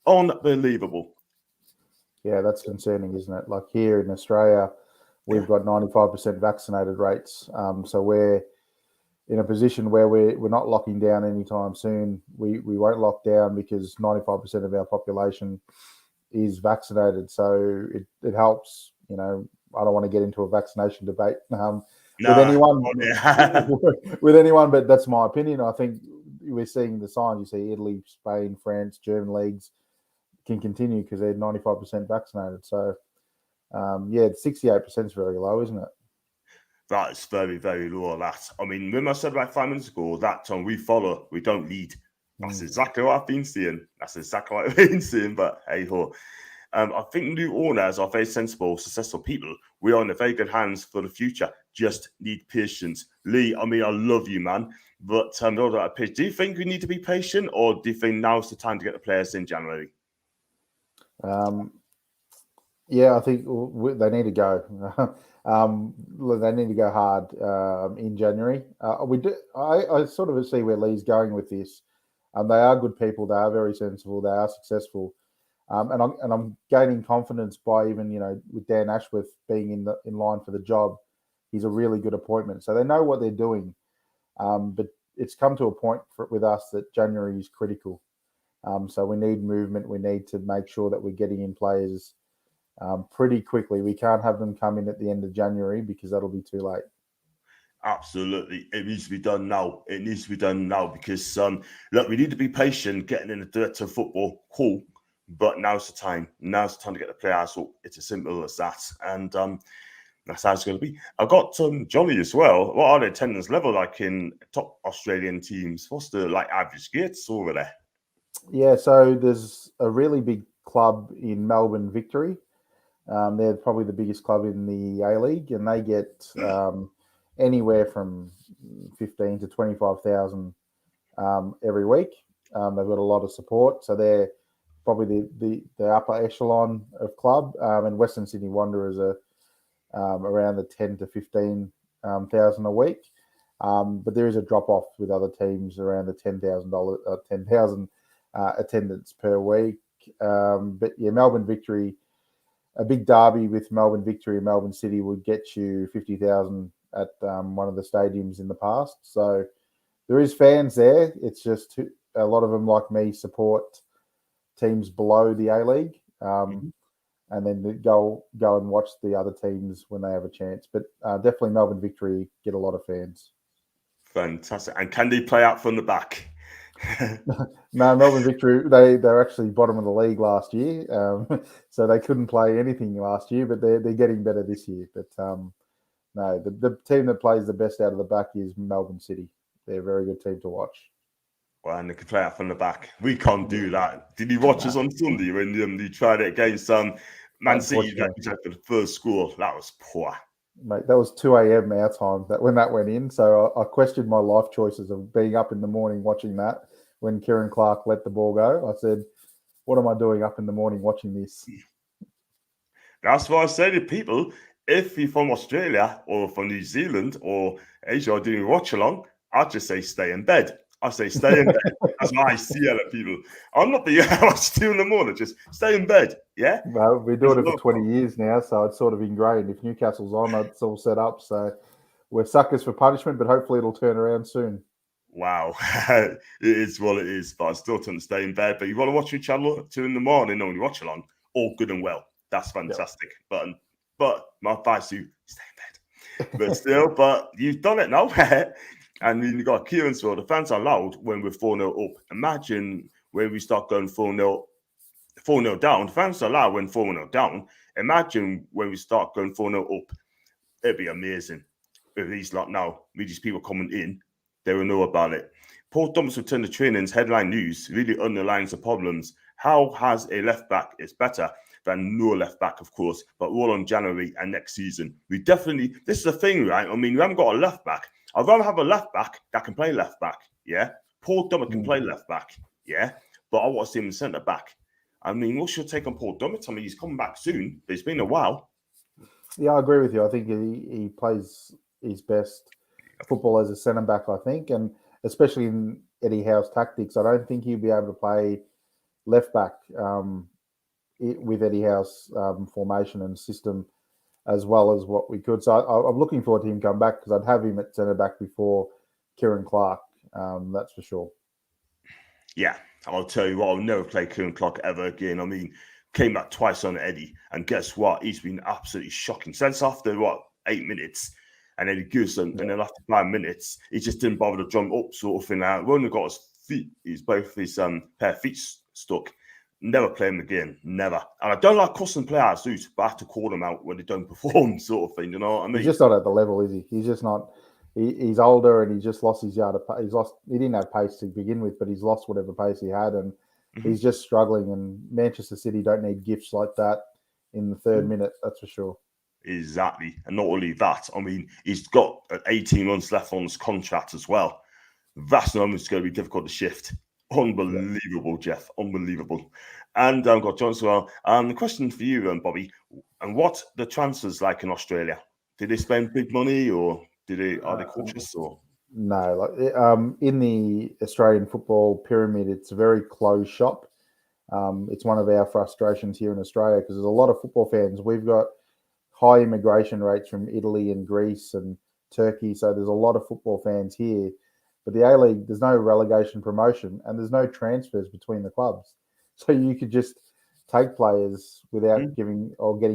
Unbelievable. Yeah, that's concerning, isn't it? Like here in Australia, we've got 95% vaccinated rates. So we're in a position where we're not locking down anytime soon. We won't lock down because 95% of our population is vaccinated. So it helps. You know, I don't want to get into a vaccination debate with anyone, but that's my opinion. I think we're seeing the signs. You see Italy, Spain, France, German leagues can continue because they're 95% vaccinated. So, 68% is very low, isn't it? That is very, very low. That, I mean, when I said about 5 minutes ago, that we follow, we don't lead. That's exactly what I've been seeing. But hey ho. I think new owners are very sensible, successful people. We are in very good hands for the future. Just need patience. Lee, I mean, I love you, man. But do you think we need to be patient, or do you think now's the time to get the players in January? Yeah, I think they need to go. They need to go hard in January. We do. I sort of see where Lee's going with this. They are good people. They are very sensible. They are successful. And I'm gaining confidence by even, with Dan Ashworth being in line for the job. He's a really good appointment. So they know what they're doing. But it's come to a point with us that January is critical. So we need movement. We need to make sure that we're getting in players pretty quickly. We can't have them come in at the end of January because that'll be too late. Absolutely. It needs to be done now. It needs to be done now because, look, we need to be patient getting in the director of football. Cool. But now's the time. Now's the time to get the players up. It's as simple as that. And that's how it's going to be. I've got Johnny as well. What are the attendance level like in top Australian teams? What's the average gates over there? Yeah, so there's a really big club in Melbourne, Victory. They're probably the biggest club in the A-League, and they get anywhere from 15 to 25,000 every week. They've got a lot of support, so they're probably the upper echelon of club. And Western Sydney Wanderers are around the 10 to 15,000 a week. But there is a drop off with other teams around the 10,000 attendance per week. But yeah, Melbourne Victory. A big derby with Melbourne Victory and Melbourne City would get you 50,000 at one of the stadiums in the past. So there is fans there. It's just a lot of them, like me, support teams below the A-League, and then go and watch the other teams when they have a chance. But definitely Melbourne Victory get a lot of fans. Fantastic. And can they play out from the back? No, Melbourne Victory, they're actually bottom of the league last year, so they couldn't play anything last year, but they're getting better this year. But no, the team that plays the best out of the back is Melbourne City. They're a very good team to watch. Well, and they can play out from the back. We can't do that. Did you watch us on Sunday when you tried it against Man City for the first score? That was poor. Mate, that was 2 a.m. our time when that went in. So I questioned my life choices of being up in the morning watching that when Kieran Clark let the ball go. I said, what am I doing up in the morning watching this? That's what I say to people. If you're from Australia or from New Zealand or Asia or doing watch along, I'd just say stay in bed. I say stay in bed. That's what I see other people. I'm not being out 2 in the morning. Just stay in bed. Yeah. Well, we're doing it for 20 years now, so it's sort of ingrained. If Newcastle's on, it's all set up. So we're suckers for punishment, but hopefully it'll turn around soon. Wow, it is what it is. But I still tend to stay in bed. But you want to watch your channel at 2 in the morning, and when you watch along, all good and well. That's fantastic. Yep. But my advice to you, stay in bed. But still, but you've done it now. And then you got Kieran, so the fans are loud when we're 4-0 up. Imagine when we start going 4-0 down. Fans are loud when 4-0 down. Imagine when we start going 4-0 up. It'd be amazing. With these lot now, with these people coming in, they will know about it. Paul Thomas returned to training's headline news really underlines the problems. How has a left back is better than no left back, of course, but all on January and next season. We definitely, this is the thing, right? I mean, we haven't got a left back. I'd rather have a left back that can play left back, yeah? Paul Dummett can play left back, yeah? But I want to see him in centre back. I mean, what's your take on Paul Dummett? I mean, he's coming back soon, but it's been a while. Yeah, I agree with you. I think he plays his best football as a centre back, I think, and especially in Eddie Howe's tactics. I don't think he'll be able to play left back with Eddie Howe's formation and system as well as what we could. So I'm looking forward to him come back because I'd have him at centre back before Kieran Clark. That's for sure. Yeah, I'll tell you what, I'll never play Kieran Clark ever again. I mean, came back twice on Eddie, and guess what? He's been absolutely shocking. Since after 8 minutes, and then he goes and then after 5 minutes, he just didn't bother to jump up, sort of thing. We only got his feet, both his pair of feet stuck. Never play him again, never. And I don't like cussing players out, but I have to call them out when they don't perform, sort of thing. You know what I mean? He's just not at the level, is he? He's just not. He's older, and he's just lost his yard of pace. He didn't have pace to begin with, but he's lost whatever pace he had, and he's just struggling. And Manchester City don't need gifts like that in the third minute. That's for sure. Exactly. And not only that, I mean, he's got 18 months left on his contract as well. That's going to be difficult to shift. Unbelievable, Jeff. Unbelievable. And I've got John as well. The question for you, Bobby, and what the transfers like in Australia? Did they spend big money, or are they cautious? Or no, in the Australian football pyramid, it's a very closed shop. It's one of our frustrations here in Australia because there's a lot of football fans. We've got high immigration rates from Italy and Greece and Turkey, so there's a lot of football fans here. But the A-League, there's no relegation promotion and there's no transfers between the clubs. So you could just take players without getting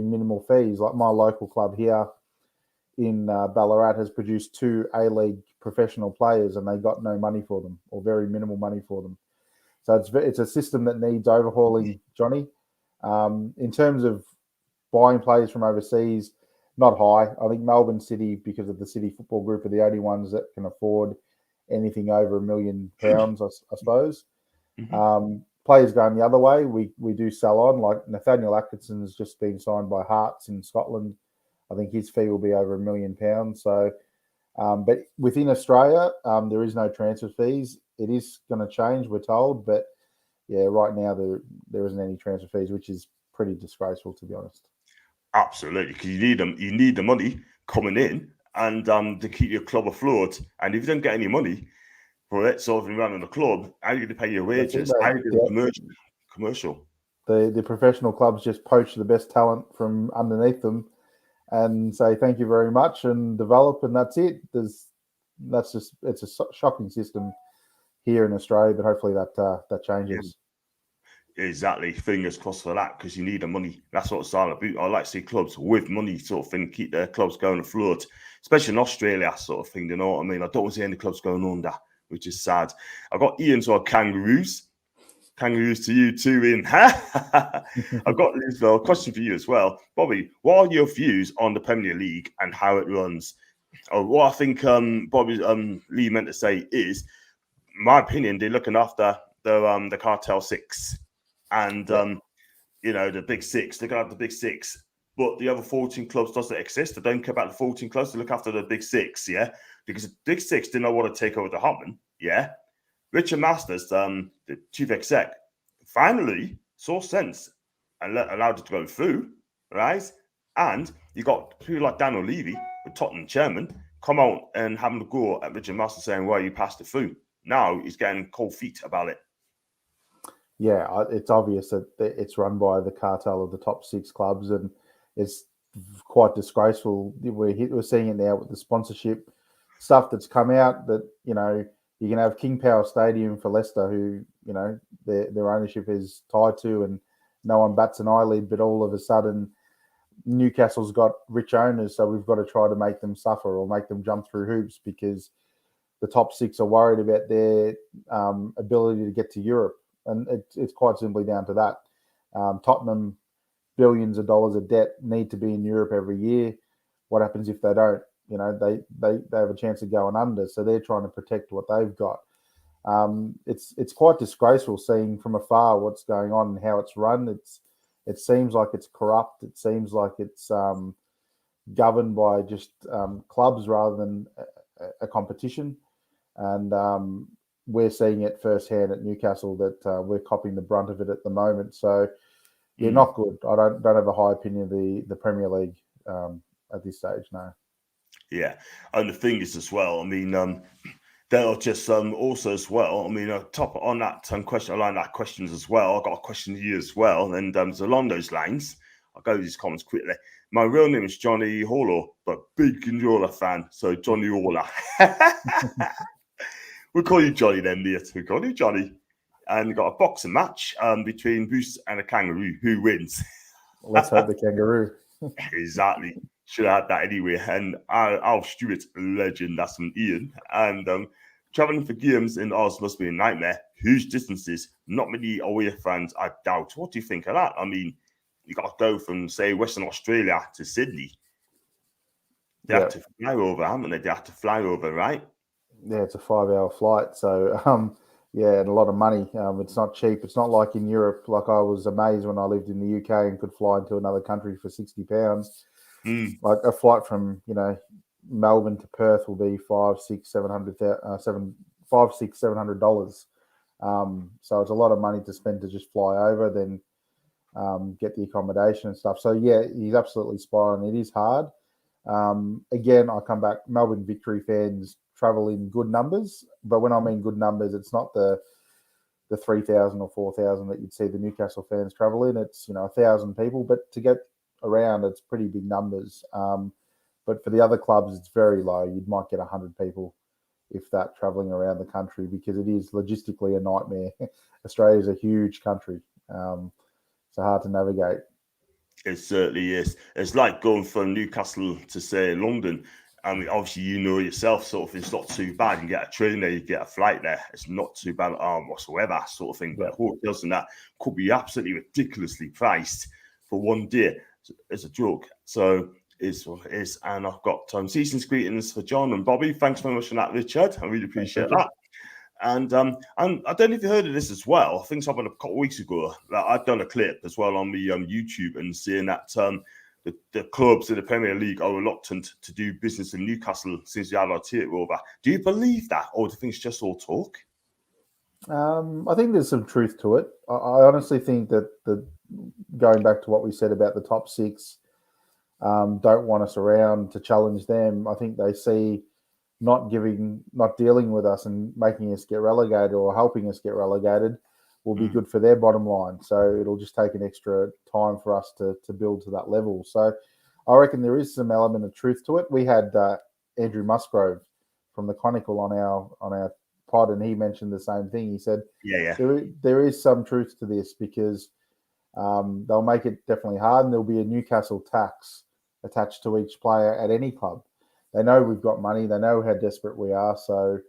minimal fees. Like my local club here in Ballarat has produced 2 A-League professional players and they got no money for them or very minimal money for them. So it's a system that needs overhauling, Johnny. In terms of buying players from overseas, not high. I think Melbourne City, because of the City Football Group, are the only ones that can afford anything over £1 million, I suppose. Players going the other way, we do sell on. Like Nathaniel Atkinson's just been signed by Hearts in Scotland. I think his fee will be over £1 million. So, but within Australia, there is no transfer fees. It is going to change, we're told. But yeah, right now there isn't any transfer fees, which is pretty disgraceful, to be honest. Absolutely, because you need the money coming in and to keep your club afloat. And if you don't get any money for it, sort of running the club, how are you going to pay your wages? How are you going to commercial? The professional clubs just poach the best talent from underneath them and say thank you very much and develop, and that's it. It's a shocking system here in Australia, but hopefully that changes. Exactly. Fingers crossed for that, because you need the money. That's what it's all about. I like to see clubs with money sort of thing, keep their clubs going afloat, especially in Australia sort of thing. You know what I mean? I don't want to see any clubs going under, which is sad. I've got Ian's or Kangaroos. Kangaroos to you too, Ian. I've got this question for you as well. Bobby, what are your views on the Premier League and how it runs? What I think Bobby Lee meant to say is, in my opinion, they're looking after the Cartel Six. And, the Big Six, they got the Big Six, but the other 14 clubs doesn't exist. They don't care about the 14 clubs. They look after the Big Six, yeah? Because the Big Six did not want to take over the Hotman, yeah? Richard Masters, the chief exec, finally saw sense and allowed it to go through, right? And you got people like Daniel Levy, the Tottenham chairman, come out and having a go at Richard Masters saying, well, you passed it through. Now he's getting cold feet about it. Yeah, it's obvious that it's run by the cartel of the top 6 clubs, and it's quite disgraceful. We're seeing it now with the sponsorship stuff that's come out, that you can have King Power Stadium for Leicester, who their ownership is tied to, and no one bats an eyelid. But all of a sudden, Newcastle's got rich owners, so we've got to try to make them suffer or make them jump through hoops, because the top 6 are worried about their ability to get to Europe. And it's quite simply down to that. Tottenham, billions of dollars of debt, need to be in Europe every year. What happens if they don't? They have a chance of going under. So they're trying to protect what they've got. It's quite disgraceful seeing from afar what's going on and how it's run. It seems like it's corrupt. It seems like it's governed by just clubs rather than a competition. And we're seeing it firsthand at Newcastle that we're copying the brunt of it at the moment. So, not good. I don't have a high opinion of the Premier League at this stage, no. Yeah, and the thing is as well, I mean, they'll just also as well, I mean, top on that question, along that questions as well, I've got a question to you as well, and along those lines, I'll go to these comments quickly. My real name is Johnny Hauler, but big Ginjola fan, so Johnny Hauler. We'll call you Johnny then, mate. We'll call you Johnny. And we've got a boxing match between Bruce and a kangaroo. Who wins? Let's hope the kangaroo. Exactly. Should have had that anyway. And Al Stewart, legend, that's from Ian. And traveling for games in Oz must be a nightmare. Huge distances. Not many away fans, I doubt. What do you think of that? I mean, you got to go from, say, Western Australia to Sydney. They have to fly over, haven't they? They have to fly over, right? Yeah, it's a 5-hour flight. So, and a lot of money. It's not cheap. It's not like in Europe. Like, I was amazed when I lived in the UK and could fly into another country for £60. Like a flight from, Melbourne to Perth will be $700. So it's a lot of money to spend to just fly over, then get the accommodation and stuff. So yeah, he's absolutely spot on. It is hard. Again, I come back. Melbourne Victory fans travel in good numbers, but when I mean good numbers, it's not the 3,000 or 4,000 that you'd see the Newcastle fans travel in. It's 1,000 people, but to get around, it's pretty big numbers. But for the other clubs, it's very low. You might get 100 people, if that, traveling around the country, because it is logistically a nightmare. Australia is a huge country, so hard to navigate. It certainly is. It's like going from Newcastle to, say, London. I mean, obviously, yourself, sort of, it's not too bad. You get a train there, you get a flight there. It's not too bad whatsoever, sort of thing. But hotels and that could be absolutely ridiculously priced for one day. It's a joke. So it's what it is. And I've got season's greetings for John and Bobby. Thanks very much for that, Richard. I really appreciate that. And I don't know if you heard of this as well. I think something a couple of weeks ago, I've done a clip as well on the YouTube and seeing that the clubs in the Premier League are reluctant to do business in Newcastle since the Allied takeover. Do you believe that, or do you think it's just all talk? I think there's some truth to it. I honestly think that going back to what we said about the top 6, don't want us around to challenge them. I think they see not dealing with us and making us get relegated or helping us get relegated will be good for their bottom line. So it'll just take an extra time for us to build to that level. So I reckon there is some element of truth to it. We had Andrew Musgrove from the Chronicle on our pod, and he mentioned the same thing. He said, Yeah. there is some truth to this because they'll make it definitely hard, and there'll be a Newcastle tax attached to each player at any club. They know we've got money. They know how desperate we are. So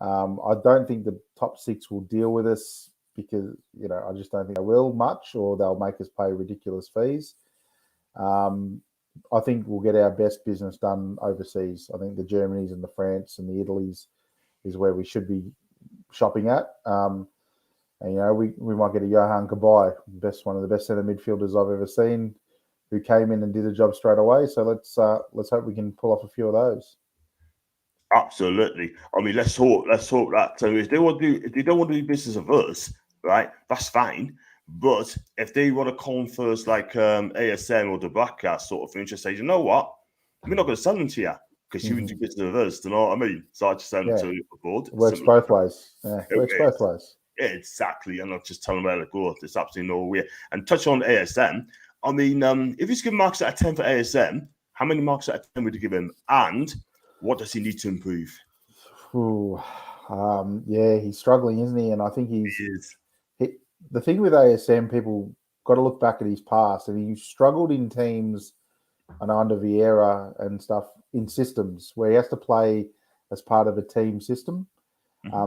I don't think the top six will deal with us because, I just don't think they will much, or they'll make us pay ridiculous fees. I think we'll get our best business done overseas. I think the Germanys and the France and the Italys is where we should be shopping at. And we might get a Johan Kabay, one of the best centre midfielders I've ever seen, who came in and did the job straight away. So let's hope we can pull off a few of those. Absolutely. I mean, let's hope that. So if they don't want to do business with us, right, that's fine. But if they want to come first, like ASM or the Black Cat sort of thing, just say, you know what, we're not going to sell them to you because you would do business with us. Do you know what I mean? So I just send them to a board. It works both ways. Yeah, it works both ways. Yeah, exactly. And I'll just tell them where to go. There's absolutely no way. And touch on ASM. I mean, if he's given marks out of 10 for ASM, how many marks out of 10 would you give him? And what does he need to improve? He's struggling, isn't he? And I think he is. The thing with ASM, people got to look back at his past, and he struggled in teams and under Vieira and stuff in systems where he has to play as part of a team system.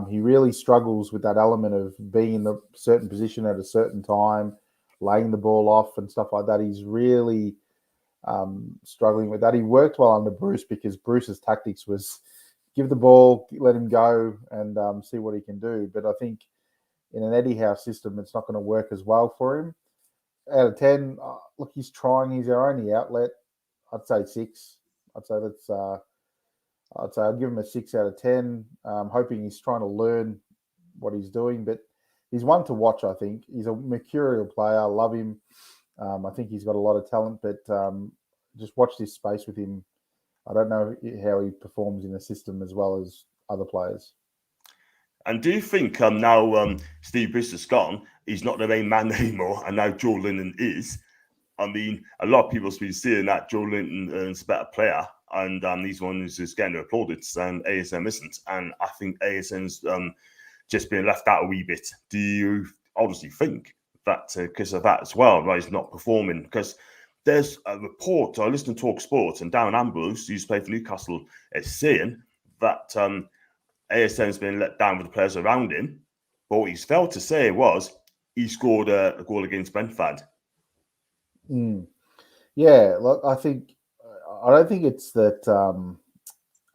He really struggles with that element of being in a certain position at a certain time, laying the ball off and stuff like that. He's really struggling with that. He worked well under Bruce because Bruce's tactics was give the ball, let him go, and see what he can do. But I think in an Eddie Howe system, it's not going to work as well for him. Out of 10, look, he's trying. He's our only outlet. I'd say 6. I'd give him a 6 out of 10. Hoping he's trying to learn what he's doing, but he's one to watch. I think he's a mercurial player. I love him. I think he's got a lot of talent, but just watch this space with him. I don't know how he performs in the system as well as other players. And do you think now Steve Bruce is gone, he's not the main man anymore, and now Joe Linton is? I mean, a lot of people have been seeing that Joe Linton is a better player, and he's one who's just getting applauded, and ASM isn't. And I think ASM's just being left out a wee bit. Do you honestly think that because of that as well, right, he's not performing? Because there's a report, I listened to Talk Sports, and Darren Ambrose, who used to play for Newcastle, is saying that ASM's been let down with the players around him. But what he's failed to say was he scored a goal against Brentford. Yeah, look, I don't think it's that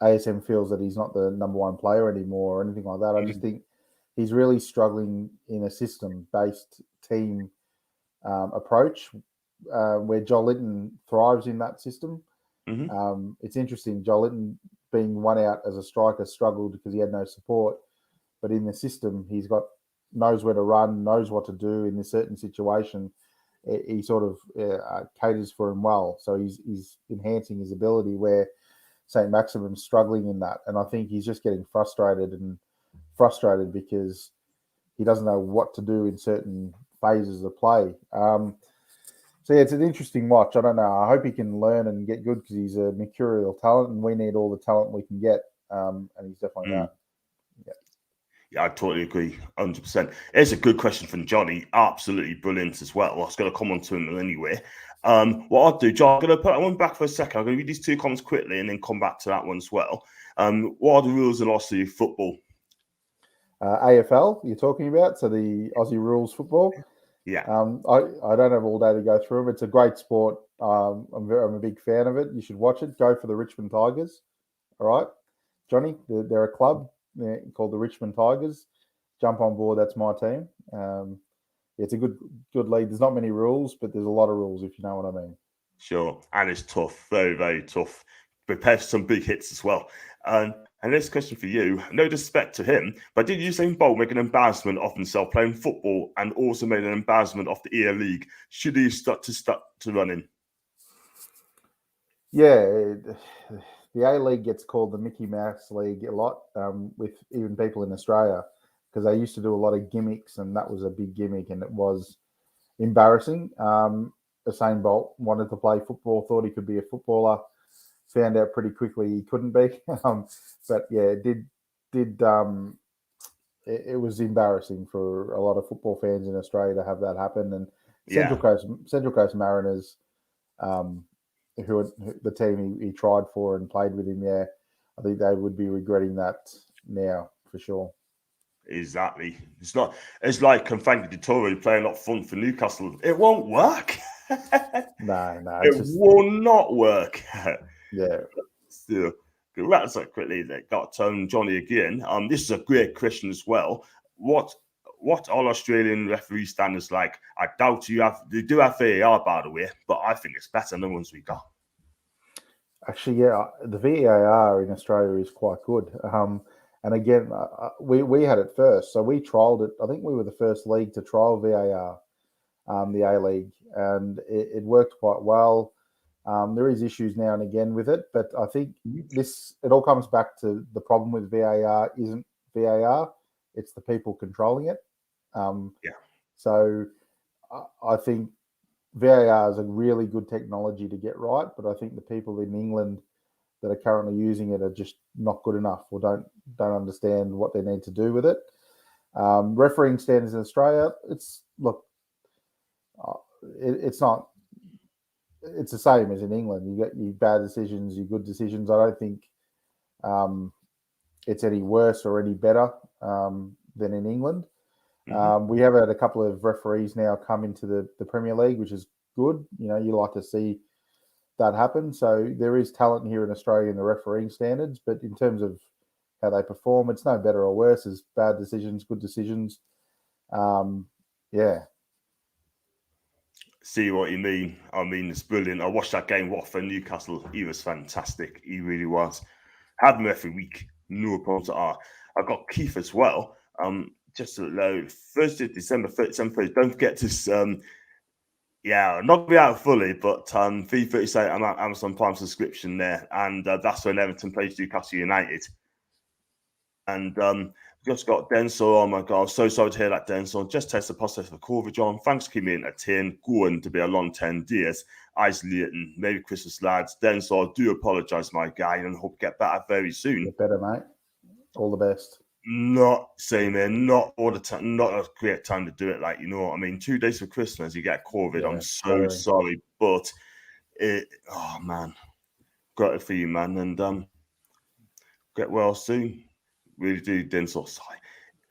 ASM feels that he's not the number one player anymore or anything like that. I just think he's really struggling in a system-based team approach where Joe Linton thrives in that system. It's interesting. Joe Linton, being one out as a striker, struggled because he had no support. But in the system, knows where to run, knows what to do in a certain situation. He sort of caters for him well. So he's enhancing his ability where St. Maximum's struggling in that. And I think he's just getting frustrated because he doesn't know what to do in certain phases of play. So yeah, it's an interesting watch. I don't know. I hope he can learn and get good because he's a mercurial talent, and we need all the talent we can get. And he's definitely that. Yeah, I totally agree, 100%. It's a good question from Johnny. Absolutely brilliant as well. I was going to come on to him anyway. What I'll do, John, I'm going to put that one back for a second. I'm going to read these 2 comments quickly and then come back to that one as well. What are the rules in Aussie football? AFL, you're talking about? So the Aussie rules football? Yeah. I don't have all day to go through them. It's a great sport. I'm a big fan of it. You should watch it. Go for the Richmond Tigers. All right, Johnny, they're a club called the Richmond Tigers. Jump on board. That's my team. It's a good league. There's not many rules, but there's a lot of rules, if you know what I mean. Sure. And it's tough. Very, very tough. Prepare for some big hits as well. And this question for you, no disrespect to him, but did Usain Bolt make an embarrassment of himself playing football and also made an embarrassment of the EA League? Should he start to running? Yeah, the A-League gets called the Mickey Mouse League a lot with even people in Australia because they used to do a lot of gimmicks, and that was a big gimmick, and it was embarrassing. Usain Bolt wanted to play football, thought he could be a footballer, found out pretty quickly he couldn't be. But yeah, it did it was embarrassing for a lot of football fans in Australia to have that happen. And Yeah. Central Coast Mariners, who the team he tried for and played with him, I think they would be regretting that now for sure. Exactly. It's like Frankie Dettori playing up front for Newcastle. It won't work. No, It will not work. Yeah. Still, that's so quickly that got Johnny again. This is a great question as well. What are Australian referee standards like? I doubt they do have VAR, by the way, but I think it's better than the ones we got. Actually, yeah, the VAR in Australia is quite good. And again, we had it first, so we trialled it. I think we were the first league to trial VAR, the A League, and it worked quite well. There is issues now and again with it, but I think it all comes back to the problem with VAR isn't VAR, it's the people controlling it. So I think VAR is a really good technology to get right, but I think the people in England that are currently using it are just not good enough or don't understand what they need to do with it. Refereeing standards in Australia, it's not. It's the same as in England. You get your bad decisions, your good decisions. I don't think it's any worse or any better than in England. We have had a couple of referees now come into the Premier League, which is good. You know, you like to see that happen. So there is talent here in Australia in the refereeing standards, but in terms of how they perform, it's no better or worse as bad decisions, good decisions. See what you mean. I mean, it's brilliant. I watched that game, Watford Newcastle. He was fantastic. He really was. Had him every week. No problems at all. I got Keith as well. Just Thursday, December 31st. Don't forget to not be out fully, but 3:37 I'm at Amazon Prime subscription there, and that's when Everton plays Newcastle United. And just got Denzel. Oh my God, I'm so sorry to hear that, Denzel. Just tested positive for COVID, John. Thanks for keeping me entertained. Going to be a long 10 days. Isolating, maybe Christmas lads. Denzel, I do apologise, my guy, and hope to get better very soon. Get better, mate. All the best. Not same man, not all the time, not a great time to do it. Like, you know what I mean? 2 days for Christmas, you get COVID. I'm so sorry, but oh man, got it for you, man, and get well soon. Really do, Denzel. Sorry.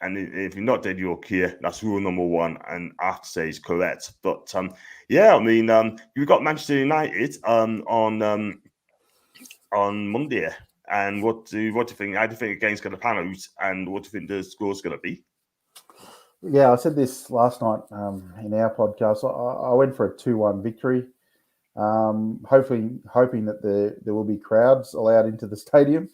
And if you're not dead, you're here. That's rule number one, and I have to say is correct. But I mean, you've got Manchester United on Monday. And what do you think? How do you think the game's going to pan out? And what do you think the score's going to be? Yeah, I said this last night in our podcast. I went for a 2-1 victory. Hoping that there will be crowds allowed into the stadium.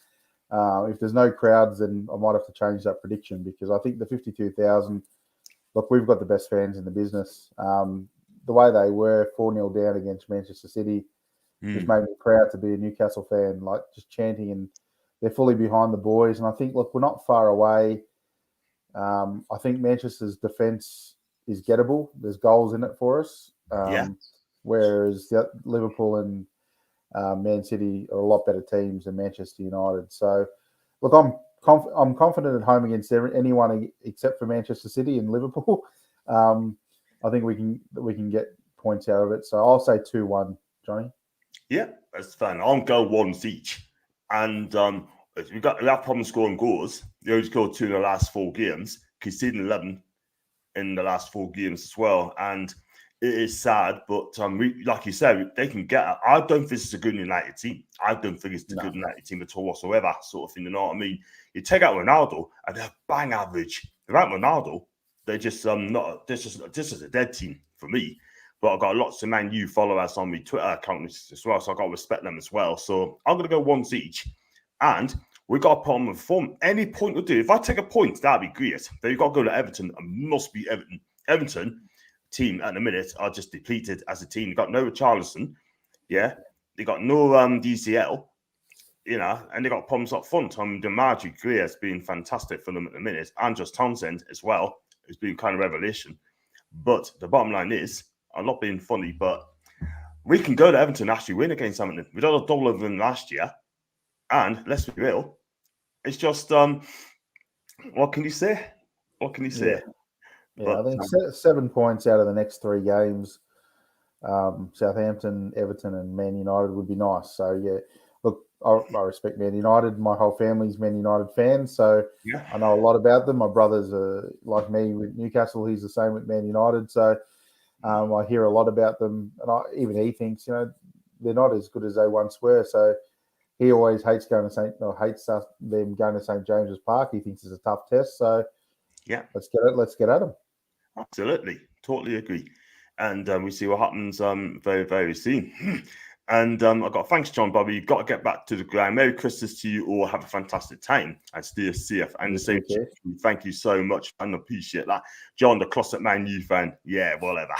If there's no crowds, then I might have to change that prediction because I think the 52,000. Look, we've got the best fans in the business. The way they were 4-0 down against Manchester City just made me proud to be a Newcastle fan. Like just chanting, and they're fully behind the boys. And I think, look, we're not far away. I think Manchester's defence is gettable. There's goals in it for us. Whereas Liverpool and Man City are a lot better teams than Manchester United. So, look, I'm confident at home against anyone except for Manchester City and Liverpool. I think we can get points out of it. So I'll say 2-1, Johnny. Yeah, that's fine. I'll go ones each, and we have problems scoring goals. They only scored 2 in the last 4 games, conceding 11 in the last 4 games as well, and it is sad, but like you said, they can get it. I don't think this is a good United team. I don't think it's a good United team at all whatsoever, sort of thing. You know what I mean? You take out Ronaldo, and they're bang average. Without Ronaldo, they're just not. This is a dead team for me. But I've got lots of Man U followers on my Twitter account as well, so I've got to respect them as well. So I'm going to go once each, and we got a problem with form. Any point will do. If I take a point, that'd be great. Then you've got to go to Everton. And must be Everton. Everton team at the minute are just depleted as a team. You've got no Richarlison, they got no DCL, and they got problems up front. Demarai Gray has been fantastic for them at the minute, and just Townsend as well, who's been kind of revelation. But the bottom line is, I'm not being funny, but we can go to Everton and actually win against Everton. We did a double of them last year, and let's be real, it's just what can you say? What can you say? Yeah. I But think 7 points out of the next 3 games. Southampton, Everton, and Man United would be nice. So yeah, look, I respect Man United. My whole family's Man United fans, so yeah, I know a lot about them. My brother's like me with Newcastle. He's the same with Man United. So I hear a lot about them, and even he thinks they're not as good as they once were. So he always hates going to them going to St James's Park. He thinks it's a tough test. So yeah, let's get at them. absolutely, totally agree. And we see what happens very, very soon. And I've got thanks, John Bobby. You've got to get back to the ground. Merry Christmas to you all. Have a fantastic time and stay safe. And the same to you. Thank you so much. I appreciate that. John, the closet Man U fan. Yeah, whatever.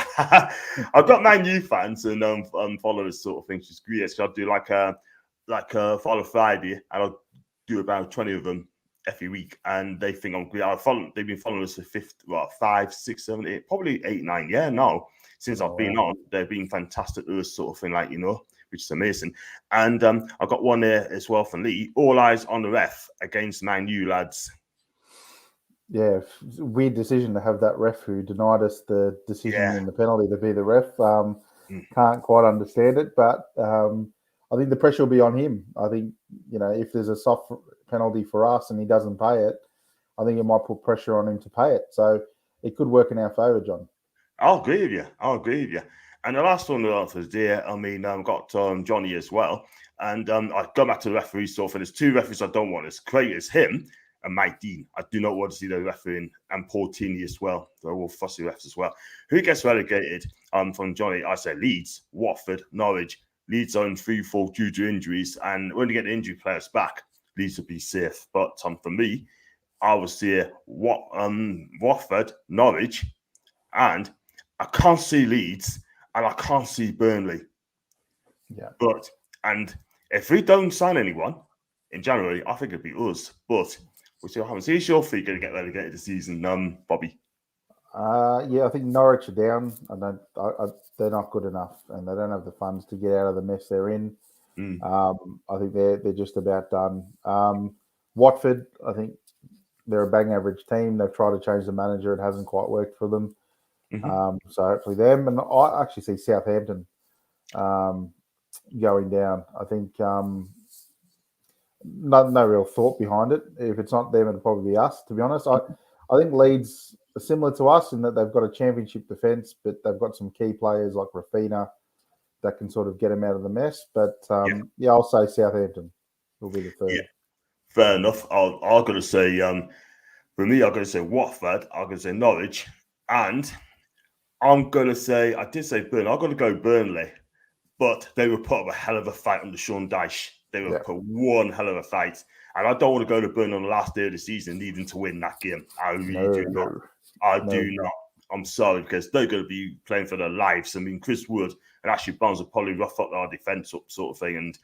I've got Man U fans and followers sort of things. Just great. So I'll do like a Follow Friday, and I'll do about 20 of them every week, and they think I'm great. They've been following us for 5, 6, 7, 8, probably 8, 9 years now since I've been on. They've been fantastic to us, sort of thing, which is amazing. And I've got one there as well from Lee. All eyes on the ref against Man U, lads. Yeah, weird decision to have that ref who denied us the decision in the penalty to be the ref. Can't quite understand it, but I think the pressure will be on him. I think, if there's a soft penalty for us and he doesn't pay it, I think it might put pressure on him to pay it. So it could work in our favour, John. I'll agree with you. And the last one that was there, I've got Johnny as well. And I go back to the referee stuff, and there's 2 referees I don't want as great as him and Mike Dean. I do not want to see the refereeing, and Paul Tierney as well. They're all fussy refs as well. Who gets relegated from Johnny? I say Leeds, Watford, Norwich. Leeds are in free fall due to injuries, and when you get the injury players back, Leeds will be safe. But for me, I would say Watford, Norwich, and I can't see Leeds, and I can't see Burnley. Yeah. And if we don't sign anyone in January, I think it'd be us. But we'll see what happens. Who's your fee going to get relegated this season, Bobby? Yeah, I think Norwich are down. They're not good enough, and they don't have the funds to get out of the mess they're in. I think they're just about done. Watford, I think they're a bang average team. They've tried to change the manager; it hasn't quite worked for them. So hopefully them. And I actually see Southampton going down. I think no real thought behind it. If it's not them, it'll probably be us, to be honest. I think Leeds are similar to us in that they've got a championship defence, but they've got some key players like Rafinha that can sort of get them out of the mess. But I'll say Southampton will be the third. Yeah. Fair enough. I'm going to say, for me, I'm going to say Watford. I'm going to say Norwich. And I'm going to say, I did say Burnley. I'm going to go Burnley. But they were put up a hell of a fight under Sean Dyche. They were put one hell of a fight. And I don't want to go to Burnley on the last day of the season needing to win that game. I really do not. I do not. I'm sorry, because they're going to be playing for their lives. I mean, Chris Wood and Ashley Barnes will probably rough up our defence up, sort of thing. And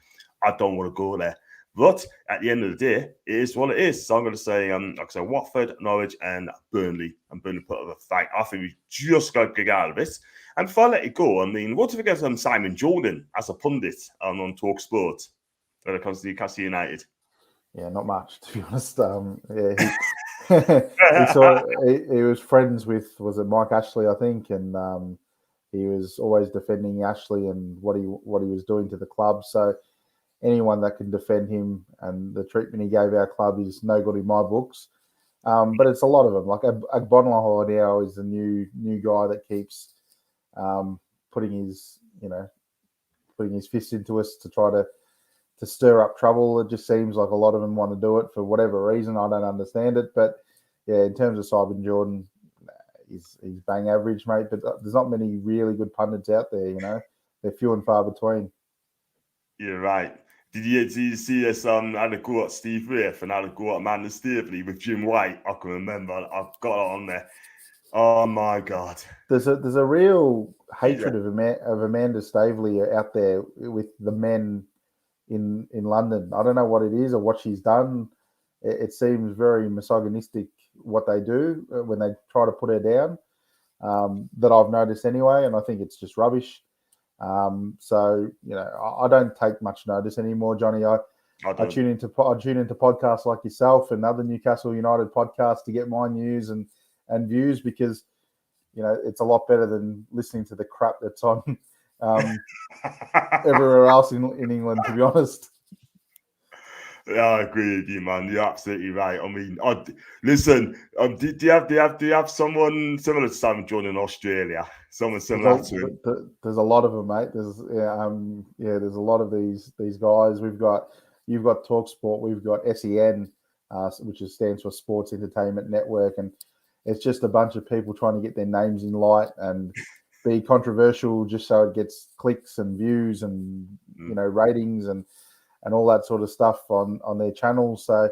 I don't want to go there. But at the end of the day, it is what it is. So I'm going to say, like I said, Watford, Norwich, and Burnley. And Burnley put up a fight. I think we just got to get out of it. And before I let it go, I mean, what do we get from Simon Jordan as a pundit on Talk Sport when it comes to Newcastle United? Yeah, not much, to be honest. He was friends with, was it Mike Ashley, I think, and he was always defending Ashley and what he was doing to the club. So anyone that can defend him and the treatment he gave our club is no good in my books. But it's a lot of them. Like Agbonlahor now is the new guy that keeps putting his fist into us to try to stir up trouble. It just seems like a lot of them want to do it for whatever reason. I don't understand it. But yeah, in terms of Simon Jordan, he's bang average, mate. But there's not many really good pundits out there, They're few and far between. You're right. Did you see us had a go at Steve Rafe and had a go at Amanda Staveley with Jim White? I can remember. I've got it on there. Oh my God. There's a real hatred of Amanda Staveley out there with the men in London. I don't know what it is or what she's done. It seems very misogynistic what they do when they try to put her down, that I've noticed anyway, and I think it's just rubbish. So I don't take much notice anymore, Johnny. I tune into podcasts like yourself and other Newcastle United podcasts to get my news and and views, because it's a lot better than listening to the crap that's on everywhere else in England, to be honest. Yeah, I agree with you, man. You're absolutely right. I mean, listen. Do you have someone similar to Simon John in Australia? Someone similar to him? There's a lot of them, mate. There's a lot of these guys. You've got TalkSport. We've got SEN, which stands for Sports Entertainment Network, and it's just a bunch of people trying to get their names in light and be controversial, just so it gets clicks and views and ratings and all that sort of stuff on their channels. So,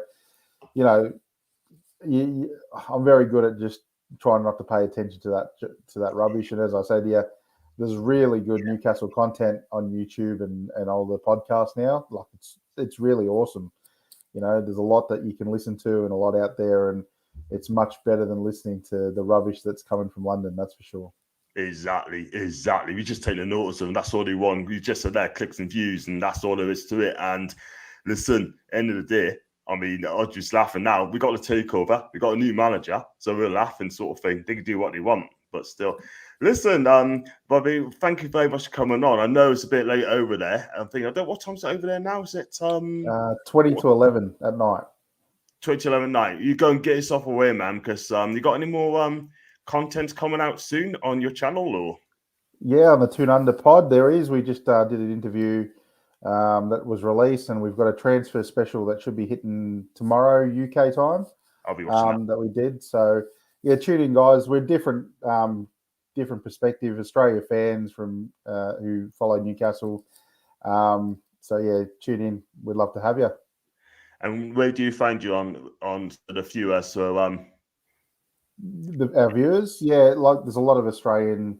I'm very good at just trying not to pay attention to that rubbish. And as I said, there's really good Newcastle content on YouTube and all the podcasts now. Like it's really awesome. There's a lot that you can listen to and a lot out there, and it's much better than listening to the rubbish that's coming from London. That's for sure. Exactly. We just take the notice of them. That's all they want. We just said that clicks and views, and that's all there is to it. And listen, end of the day, I mean, I'm just laughing now. We got the takeover. We got a new manager, so we're laughing sort of thing. They can do what they want, but still. Listen, Bobby, thank you very much for coming on. I know it's a bit late over there. I'm thinking, what time's it over there now? Is it 20 to 11 at night? 20 to 11 night. You go and get yourself away, man, because you got any more content coming out soon on your channel, or? Yeah, on the Toon Under pod there is. We just did an interview that was released, and we've got a transfer special that should be hitting tomorrow UK time. I'll be watching that we did. So yeah, tune in, guys. We're different perspective, Australia fans from who follow Newcastle. So yeah, tune in. We'd love to have you. And where do you find you on the viewers? So our viewers, yeah, like there's a lot of Australian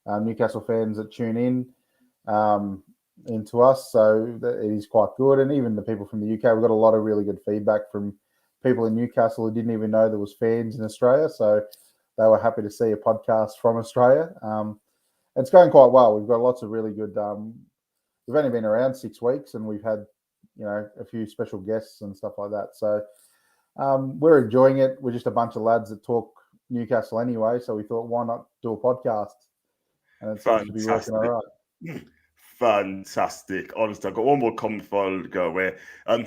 Newcastle fans that tune in into us, so it is quite good. And even the people from the UK, we've got a lot of really good feedback from people in Newcastle who didn't even know there was fans in Australia, so they were happy to see a podcast from Australia. It's going quite well. We've got lots of really good. We've only been around 6 weeks, and we've had a few special guests and stuff like that. So we're enjoying it. We're just a bunch of lads that talk Newcastle anyway, so we thought, why not do a podcast? And it seems to be working all right. Fantastic. Honestly, I've got one more comment before I go away.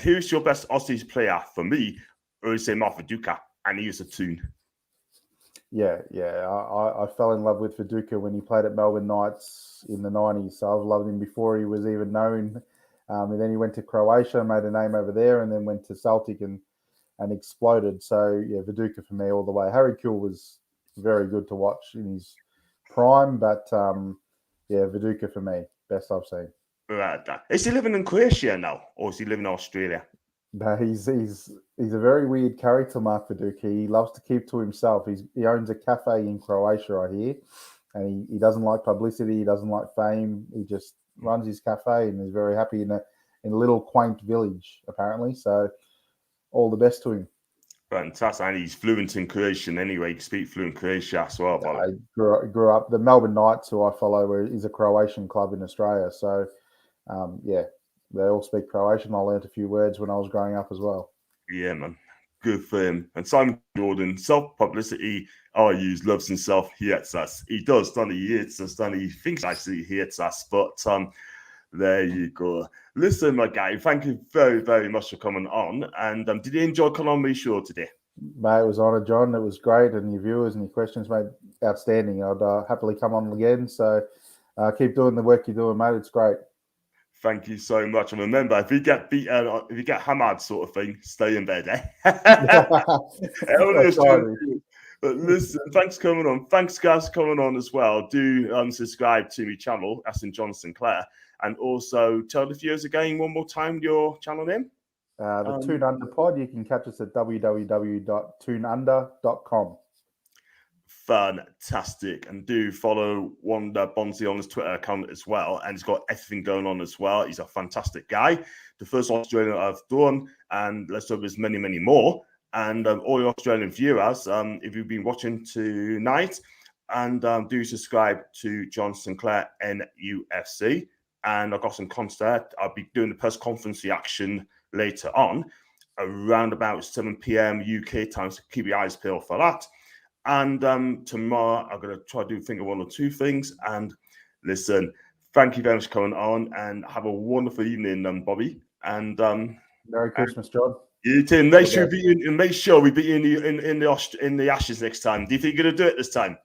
Who's your best Aussies player? For me, I would say Mark Viduka, and he is a Toon. Yeah. I fell in love with Viduka when he played at Melbourne Knights in the 90s. So I've loved him before he was even known. And then he went to Croatia, made a name over there, and then went to Celtic and exploded. So yeah, Viduka for me all the way. Harry Kewell was very good to watch in his prime, but yeah, Viduka for me, best I've seen. Right. Is he living in Croatia now, or is he living in Australia? No, he's a very weird character, Mark Viduka. He loves to keep to himself. He owns a cafe in Croatia, I hear, and he doesn't like publicity. He doesn't like fame. He just runs his cafe and is very happy in a little quaint village, apparently. So all the best to him. Fantastic. And he's fluent in Croatian anyway. He can speak fluent Croatian as well. I grew up. The Melbourne Knights, who I follow, is a Croatian club in Australia. So, yeah, they all speak Croatian. I learnt a few words when I was growing up as well. Yeah, man. Good for him. And Simon Jordan, self-publicity, loves himself. He hates us. He does, doesn't he? He hates us, doesn't he? He thinks actually he hates us. But there you go. Listen, my guy, thank you very, very much for coming on. And did you enjoy coming on my show today? Mate, it was an honour, John. It was great. And your viewers and your questions, mate, outstanding. I'd happily come on again. So keep doing the work you're doing, mate. It's great. Thank you so much. And remember, if you get beaten, if you get hammered sort of thing, stay in bed, eh? But listen, thanks for coming on. Thanks, guys, for coming on as well. Do subscribe to my channel, as in John Sinclair. And also tell the viewers again one more time your channel name. The Toon Under pod. You can catch us at www.toonunder.com. Fantastic. And do follow Wanda Bonzi on his Twitter account as well. And he's got everything going on as well. He's a fantastic guy. The first Australian I've done. And let's hope there's many, many more. And all your Australian viewers, if you've been watching tonight, and do subscribe to John Sinclair NUFC. And I've got some content. I'll be doing the press conference reaction later on, around about 7 p.m. UK time. So keep your eyes peeled for that. And tomorrow I'm going to try to think of one or two things. And listen, thank you very much for coming on, and have a wonderful evening, Bobby. And Merry Christmas, John. You too. Make sure we beat you in the Ashes next time. Do you think you're going to do it this time?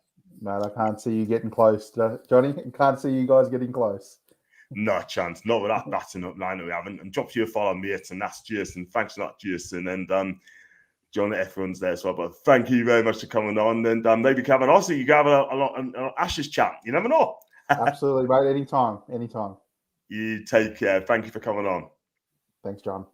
Mate, I can't see you getting close, Johnny. Can't see you guys getting close. No chance. Not with that batting up line that we haven't. And drop you a follow, mate. And that's Jason. Thanks for that, Jason. And John, everyone's there as well. But thank you very much for coming on. And maybe we can have an Aussie. You can have an Ashes chat. You never know. Absolutely, mate. Anytime. You take care. Thank you for coming on. Thanks, John.